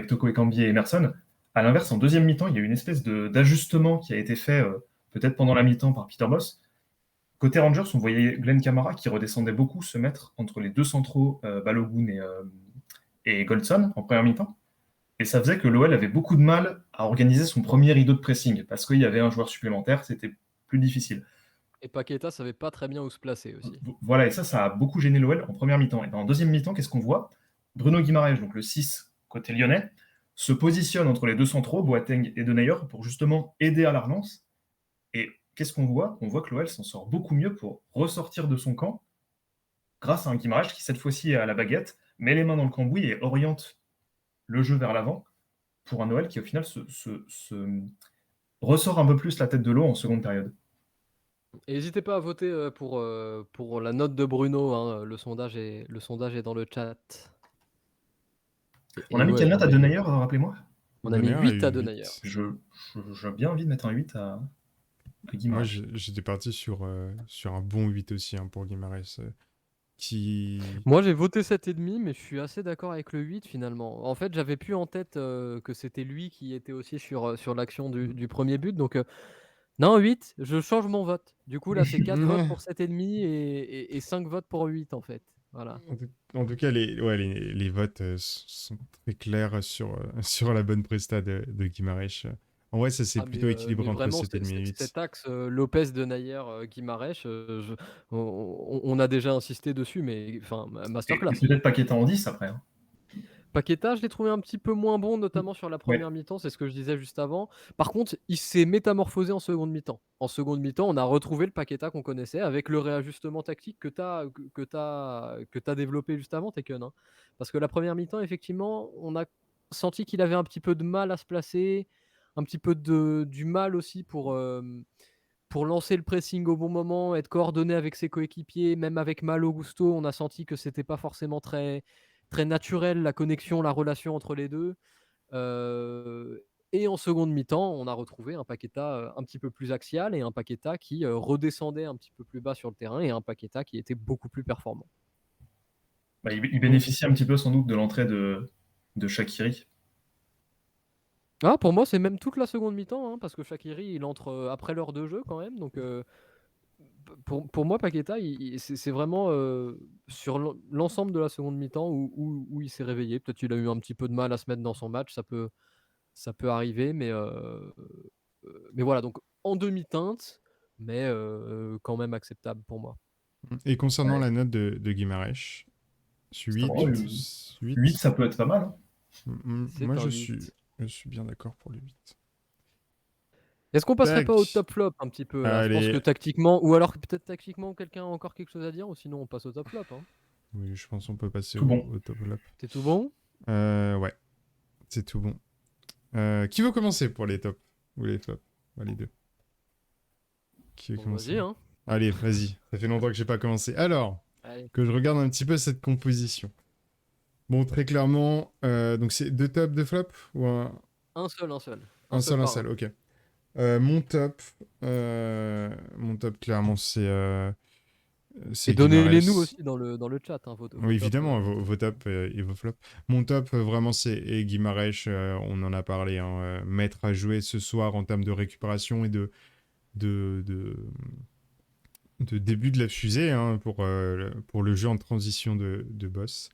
Toko Ekambi et Emerson. À l'inverse, en deuxième mi-temps, il y a eu une espèce d'ajustement qui a été fait peut-être pendant la mi-temps par Peter Bosz. Côté Rangers, on voyait Glenn Kamara qui redescendait beaucoup se mettre entre les deux centraux, Balogun et Goldson en première mi-temps. Et ça faisait que l'OL avait beaucoup de mal à organiser son premier rideau de pressing parce qu'il y avait un joueur supplémentaire, c'était plus difficile. Et Paqueta savait pas très bien où se placer aussi. Voilà, et ça a beaucoup gêné l'OL en première mi-temps. Et en deuxième mi-temps, qu'est-ce qu'on voit? Bruno Guimaraes, donc le 6 côté lyonnais, se positionne entre les deux centraux, Boateng et Denayer, pour justement aider à la relance. Et qu'est-ce qu'on voit? On voit que l'OL s'en sort beaucoup mieux pour ressortir de son camp grâce à un Guimaraes qui, cette fois-ci, est à la baguette, met les mains dans le cambouis et oriente le jeu vers l'avant pour un OL qui, au final, ressort un peu plus la tête de l'eau en seconde période. Et n'hésitez pas à voter pour la note de Bruno, hein, le sondage est dans le chat. On a mis Ouais, quelle note à Denayer, rappelez-moi? on a mis Denayer a 8 à eu Denayer. 8. J'ai bien envie de mettre un 8 à Moi, Guimaraes. j'étais parti sur un bon 8 aussi hein, pour Guimarães. Qui. Moi, j'ai voté 7,5, mais je suis assez d'accord avec le 8 finalement. En fait, j'avais plus en tête que c'était lui qui était aussi sur l'action du premier but. Donc, non, 8, je change mon vote. Du coup, là, c'est 4 votes pour 7,5 et 5 votes pour 8 en fait. Voilà. En tout cas, les votes sont très clairs sur la bonne presta de Guimarães. En vrai, ça c'est Ah, plutôt équilibré mais entre vraiment, 7,5 et 8. cet axe Lopez, Denayer, Guimarães, on a déjà insisté dessus, mais enfin, Et masterclass. peut-être Paqueta en 10 après. Hein. Paqueta, je l'ai trouvé un petit peu moins bon, notamment sur la première mi-temps, c'est ce que je disais juste avant. Par contre, il s'est métamorphosé en seconde mi-temps. En seconde mi-temps, on a retrouvé le Paqueta qu'on connaissait avec le réajustement tactique que tu as développé juste avant, Taken. Hein. Parce que la première mi-temps, effectivement, on a senti qu'il avait un petit peu de mal à se placer, un petit peu du mal aussi pour lancer le pressing au bon moment, être coordonné avec ses coéquipiers, même avec Malo Gusto, on a senti que c'était pas forcément très, très naturel la connexion, la relation entre les deux. Et en seconde mi-temps, on a retrouvé un Paqueta un petit peu plus axial et un Paqueta qui redescendait un petit peu plus bas sur le terrain et un Paqueta qui était beaucoup plus performant. Bah, il bénéficie un petit peu sans doute de l'entrée de Shaqiri. Ah, pour moi, c'est même toute la seconde mi-temps, hein, parce que Shaqiri, il entre après l'heure de jeu quand même. Donc, pour moi, Paqueta, c'est vraiment sur l'ensemble de la seconde mi-temps où il s'est réveillé. Peut-être qu'il a eu un petit peu de mal à se mettre dans son match, ça peut arriver, mais voilà, donc en demi-teinte, mais quand même acceptable pour moi. Et concernant Ouais. la note de Guimarães, C'est 8, vraiment 8, ça peut être pas mal. Hein. Moi, C'est un je suis bien d'accord pour le 8. Est-ce qu'on passerait pas au Tac. top flop un petit peu là? Je pense que Allez. tactiquement, ou alors peut-être tactiquement, quelqu'un a encore quelque chose à dire, ou sinon on passe au top flop. Hein. Oui, je pense qu'on peut passer Tout bon. au top flop. C'est tout bon? Ouais, c'est tout bon. Qui veut commencer pour les tops ou les flops? Les deux. Qui veut Bon, commencer? vas-y, hein. Allez, vas-y. Ça fait longtemps que j'ai pas commencé. Alors, Allez. que je regarde un petit peu cette composition. Bon, très clairement, donc c'est deux tops, deux flops ou Un seul. un seul, par ok. Mon top, clairement, Et c'est donnez-les nous Guimarães. aussi dans le chat, hein, vos Oui, tops, évidemment, vos tops et vos flops. Mon top, vraiment, c'est Guimarães. On en a parlé. Hein, maître à jouer ce soir en termes de récupération et de, de début de la fusée hein, pour le jeu en transition de boss.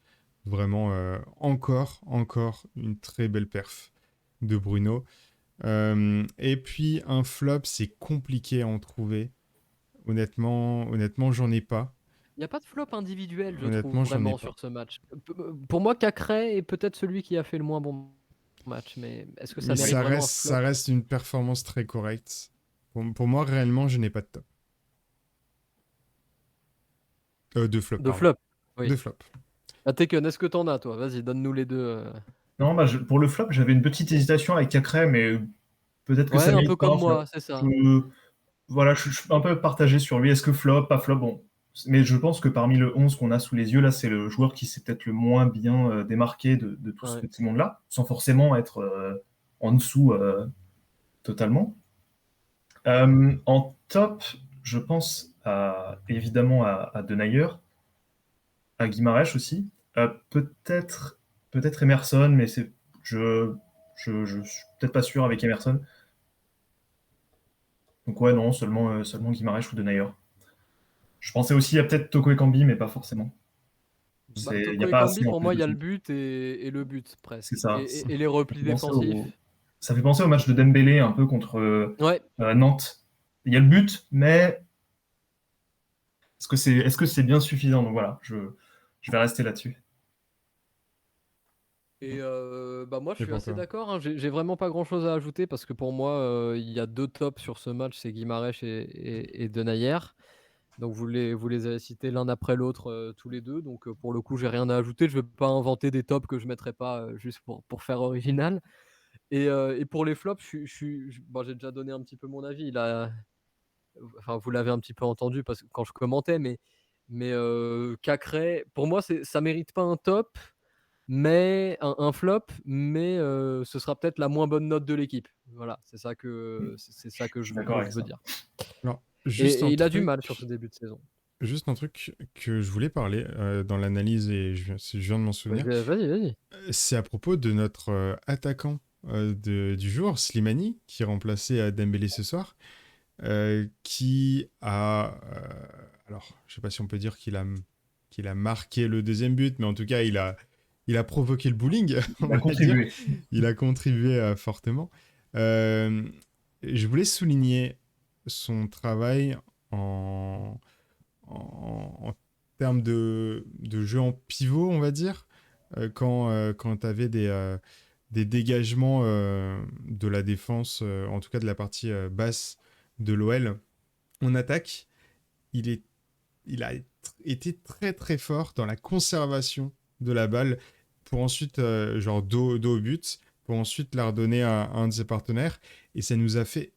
Vraiment, encore une très belle perf de Bruno. Et puis, un flop, c'est compliqué à en trouver. Honnêtement, j'en ai pas. Il n'y a pas de flop individuel, je trouve, Honnêtement, j'en ai vraiment pas. sur ce match. Pour moi, Cacré est peut-être celui qui a fait le moins bon match, mais est-ce que ça Mais mérite vraiment un ça flop? reste une performance très correcte. Pour moi, réellement, je n'ai pas de top. De flop, De pardon. flop, oui. De flop. Ah, Taken, est-ce que t'en as, toi? Vas-y, donne-nous les deux. Non, bah, pour le flop, j'avais une petite hésitation avec Cacré, mais peut-être que Ouais, ça un mérite peu pas comme un flop. moi, c'est ça. Voilà, je suis un peu partagé sur lui. Est-ce que flop, pas flop? Bon. Mais je pense que parmi le 11 qu'on a sous les yeux, là, c'est le joueur qui s'est peut-être le moins bien démarqué de tout ce Ouais. petit monde-là, sans forcément être en dessous totalement. En top, je pense évidemment à Denayer, à Guimarães aussi, peut-être Emerson, mais je suis peut-être pas sûr avec Emerson. Donc ouais, non, seulement Guimarães ou Denayer. Je pensais aussi à peut-être Toko Ekambi, mais pas forcément. Bah, Il n'y Toko a pas assez Ekambi, en pour plus moi, il de y a le tout. but et le but, C'est presque. ça. Et les replis défensifs. Ça fait penser au match de Dembélé un peu contre Ouais. Nantes. Il y a le but, mais est-ce que c'est bien suffisant? Donc voilà, je vais rester là-dessus. Et bah moi, je Et suis pour assez toi? d'accord. Hein. J'ai vraiment pas grand-chose à ajouter parce que pour moi, il y a deux tops sur ce match, c'est Guimarães et Denayer. Donc vous les avez cités l'un après l'autre tous les deux. Donc pour le coup, j'ai rien à ajouter. Je vais pas inventer des tops que je mettrai pas juste pour faire original. Et pour les flops, bon, j'ai déjà donné un petit peu mon avis. enfin, vous l'avez un petit peu entendu parce que quand je commentais, mais Cacré, pour moi, ça mérite pas un top, mais un flop, mais ce sera peut-être la moins bonne note de l'équipe. Voilà, c'est ça Je que suis d'accord avec je veux ça. dire. Alors, Et il a du mal sur ce début de saison. juste un truc que je voulais parler dans l'analyse et je viens de m'en souvenir. Vas-y. C'est à propos de notre attaquant du jour, Slimani, qui remplaçait Dembélé ce soir, qui a... alors, je sais pas si on peut dire qu'il a marqué le deuxième but, mais en tout cas, il a provoqué le bullying, on Il a va dire. contribué. Il a contribué fortement. Je voulais souligner son travail en termes de jeu en pivot, on va dire, quand tu avais des dégagements de la défense, en tout cas de la partie basse de l'OL, en attaque, il, est, il a été très très fort dans la conservation de la balle pour ensuite, genre dos au but, pour ensuite la redonner à un de ses partenaires. Et ça nous a fait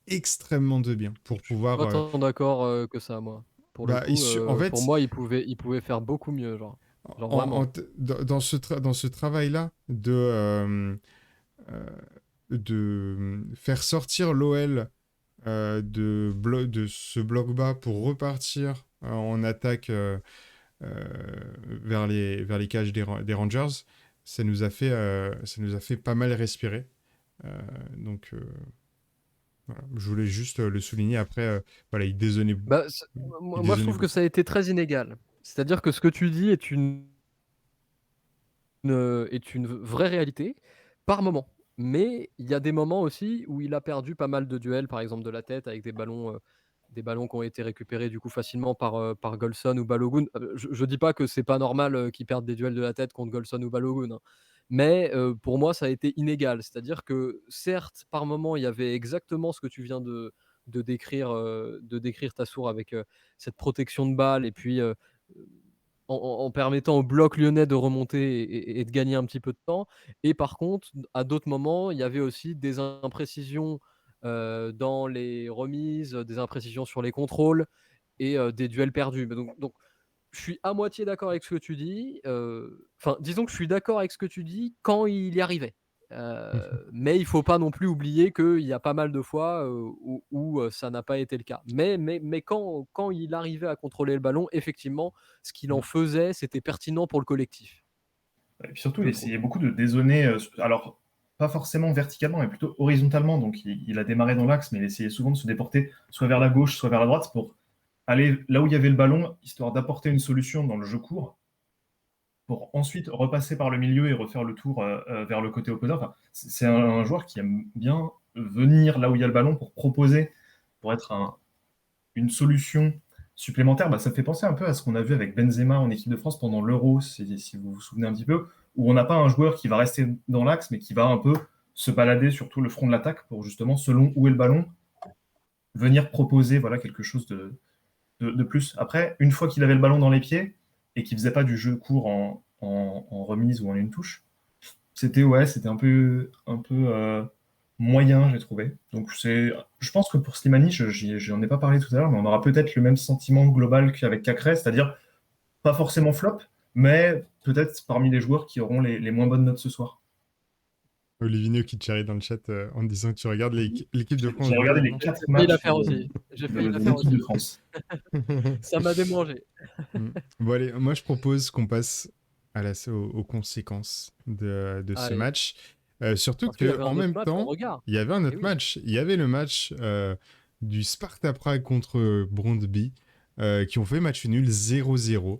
extrêmement de bien pour pouvoir... Pas tant d'accord que ça, moi. Pour le bah, coup, en pour fait, moi, il pouvait faire beaucoup mieux, genre vraiment. dans ce travail-là de faire sortir l'OL de ce bloc bas pour repartir en attaque vers les cages des Rangers, ça nous a fait pas mal respirer. Donc, voilà. Je voulais juste le souligner. Après, voilà, il dézonnait. Bah, moi, je trouve que ça a été très inégal. C'est-à-dire que ce que tu dis est une vraie réalité par moment. Mais il y a des moments aussi où il a perdu pas mal de duels, par exemple de la tête, avec des ballons qui ont été récupérés du coup facilement par Golson ou Balogun. Je dis pas que c'est pas normal qu'ils perdent des duels de la tête contre Golson ou Balogun, hein. Mais pour moi, ça a été inégal. C'est-à-dire que certes, par moment, il y avait exactement ce que tu viens de décrire Tassour avec cette protection de balle et puis en permettant au bloc lyonnais de remonter et de gagner un petit peu de temps. Et par contre, à d'autres moments, il y avait aussi des imprécisions dans les remises, des imprécisions sur les contrôles et des duels perdus. Mais donc, je suis à moitié d'accord avec ce que tu dis. Enfin, disons que je suis d'accord avec ce que tu dis quand il y arrivait. Mais il faut pas non plus oublier qu'il y a pas mal de fois où ça n'a pas été le cas. Mais quand il arrivait à contrôler le ballon, effectivement, ce qu'il en faisait, c'était pertinent pour le collectif. Et puis surtout, Je il essayait beaucoup de dézonner, alors pas forcément verticalement, mais plutôt horizontalement. Donc il a démarré dans l'axe, mais il essayait souvent de se déporter soit vers la gauche, soit vers la droite pour aller là où il y avait le ballon, histoire d'apporter une solution dans le jeu court, pour ensuite repasser par le milieu et refaire le tour vers le côté opposé. Enfin, c'est un joueur qui aime bien venir là où il y a le ballon pour proposer, pour être une solution supplémentaire. Bah, ça fait penser un peu à ce qu'on a vu avec Benzema en équipe de France pendant l'Euro, si vous vous souvenez un petit peu, où on n'a pas un joueur qui va rester dans l'axe, mais qui va un peu se balader sur tout le front de l'attaque pour justement, selon où est le ballon, venir proposer voilà, quelque chose de plus. Après, une fois qu'il avait le ballon dans les pieds et qu'il faisait pas du jeu court en remise ou en une touche, c'était un peu moyen, j'ai trouvé. Donc je pense que pour Slimani, j'en ai pas parlé tout à l'heure, mais on aura peut-être le même sentiment global qu'avec Cacré, c'est-à-dire pas forcément flop, mais peut-être parmi les joueurs qui auront les moins bonnes notes ce soir. Olivier qui te charrie dans le chat en disant que tu regardes l'équipe de France. J'ai regardé les hein. 4 J'ai failli la matchs faire aussi. J'ai failli la de faire l'équipe de aussi. France. Ça m'a démangé. Bon allez, moi je propose qu'on passe aux conséquences de ce Allez. match. Surtout Parce qu'il y avait qu'en un autre même match en temps, regard. il y avait un Eh autre oui. match. Il y avait le match du Sparta Prague contre Brøndby qui ont fait match nul 0-0.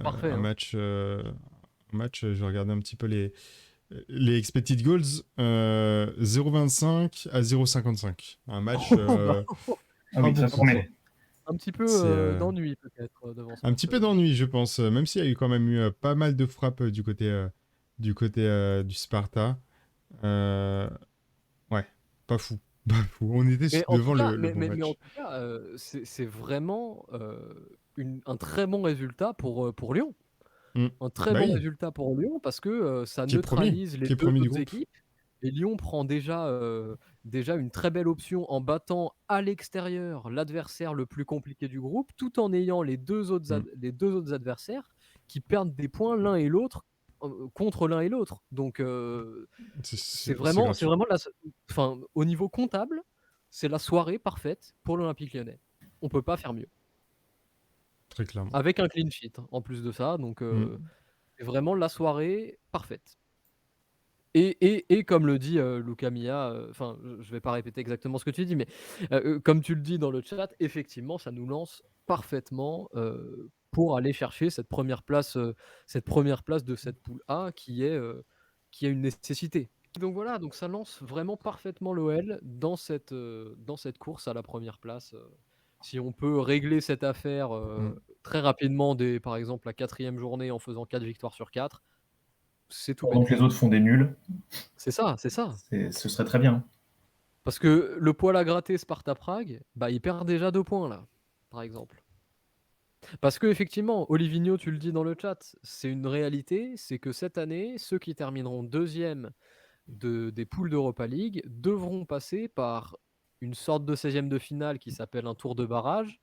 Parfait. Un hein. match, je vais regarder un petit peu les expected goals 0,25 à 0,55. Un match Ah oui, pas ça beaucoup, promet. quoi. Un petit peu C'est, d'ennui peut-être devant ce un match. petit peu d'ennui, je pense, même s'il y a eu quand même eu pas mal de frappes du côté du Sparta. Ouais, pas fou. Pas fou. On était Mais en tout devant cas, le bon mais en match. tout cas, c'est vraiment un très bon résultat pour Lyon. Mm. Un très Bah bon oui, résultat pour Lyon parce que ça qui est premier, neutralise les qui est deux premier du autres groupe. équipes. Et Lyon prend déjà déjà une très belle option en battant à l'extérieur l'adversaire le plus compliqué du groupe, tout en ayant les deux autres adversaires qui perdent des points l'un et l'autre contre l'un et l'autre. Donc c'est vraiment, gratuit. enfin, au niveau comptable, c'est la soirée parfaite pour l'Olympique Lyonnais. On peut pas faire mieux. Très clairement. Avec un clean sheet en plus de ça, donc c'est vraiment la soirée parfaite. Et comme le dit Luca Mia, enfin, je vais pas répéter exactement ce que tu dis, mais comme tu le dis dans le chat, effectivement, ça nous lance parfaitement pour aller chercher cette première place de cette poule A qui est une nécessité. Donc voilà, donc ça lance vraiment parfaitement l'OL dans cette course à la première place. Si on peut régler cette affaire très rapidement dès, par exemple, la 4e journée en faisant 4 victoires sur 4, c'est tout Pendant bénef. que les autres font des nuls, C'est ça. ce serait très bien. Parce que le poil à gratter Sparta Prague, bah, il perd déjà 2 points là, par exemple. Parce que effectivement, Olivigno, tu le dis dans le chat, c'est une réalité, c'est que cette année, ceux qui termineront deuxième des poules d'Europa League devront passer par une sorte de 16e de finale qui s'appelle un tour de barrage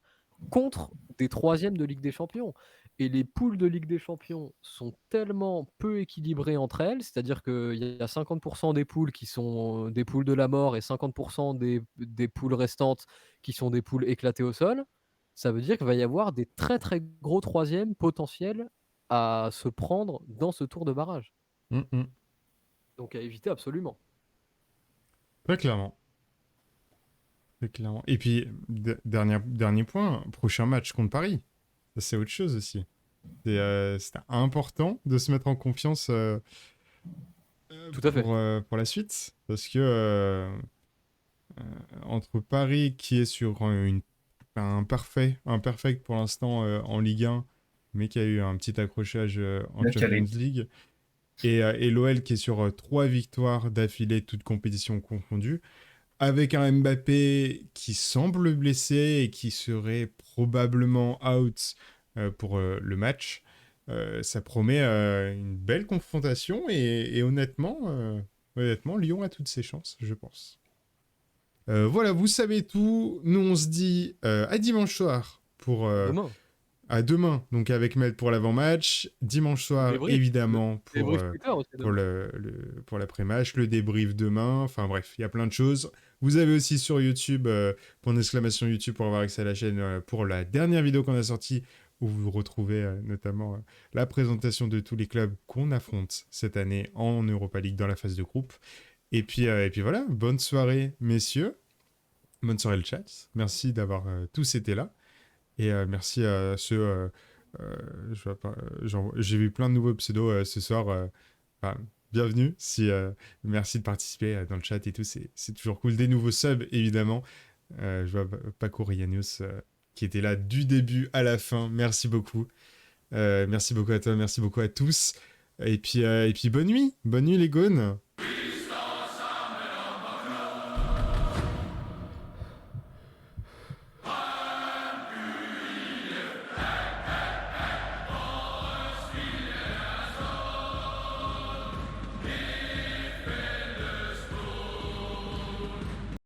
contre des 3e de Ligue des Champions. Et les poules de Ligue des Champions sont tellement peu équilibrées entre elles, c'est-à-dire qu'il y a 50% des poules qui sont des poules de la mort et 50% des poules restantes qui sont des poules éclatées au sol. Ça veut dire qu'il va y avoir des très très gros 3e potentiels à se prendre dans ce tour de barrage. Donc à éviter absolument. Très clairement. Très clairement. Et puis, dernier point, prochain match contre Paris. Ça, c'est autre chose aussi. C'est important de se mettre en confiance Tout à fait. pour la suite. Parce que entre Paris, qui est sur un perfect pour l'instant en Ligue 1, mais qui a eu un petit accrochage en La Champions Calais. League, et l'OL qui est sur 3 victoires d'affilée, toutes compétitions confondues, avec un Mbappé qui semble blessé et qui serait probablement out pour le match, ça promet une belle confrontation et honnêtement, Lyon a toutes ses chances, je pense. Voilà, vous savez tout. Nous, on se dit à dimanche soir pour... Demain. À demain, donc avec Mel pour l'avant-match. Dimanche soir, Débrief. évidemment, pour Twitter aussi demain. pour l'après-match. Le débrief demain. Enfin bref, il y a plein de choses. Vous avez aussi sur YouTube, point d'exclamation YouTube pour avoir accès à la chaîne pour la dernière vidéo qu'on a sortie, où vous retrouvez notamment la présentation de tous les clubs qu'on affronte cette année en Europa League dans la phase de groupe. Et puis voilà, bonne soirée, messieurs. Bonne soirée le chat. Merci d'avoir tous été là. Et merci à ceux... j'ai vu plein de nouveaux pseudos ce soir. Bienvenue. Merci de participer dans le chat et tout. C'est toujours cool. Des nouveaux subs, évidemment. Je vois Paco Rianius qui était là du début à la fin. Merci beaucoup. Merci beaucoup à toi. Merci beaucoup à tous. Et puis bonne nuit. Bonne nuit, les gones.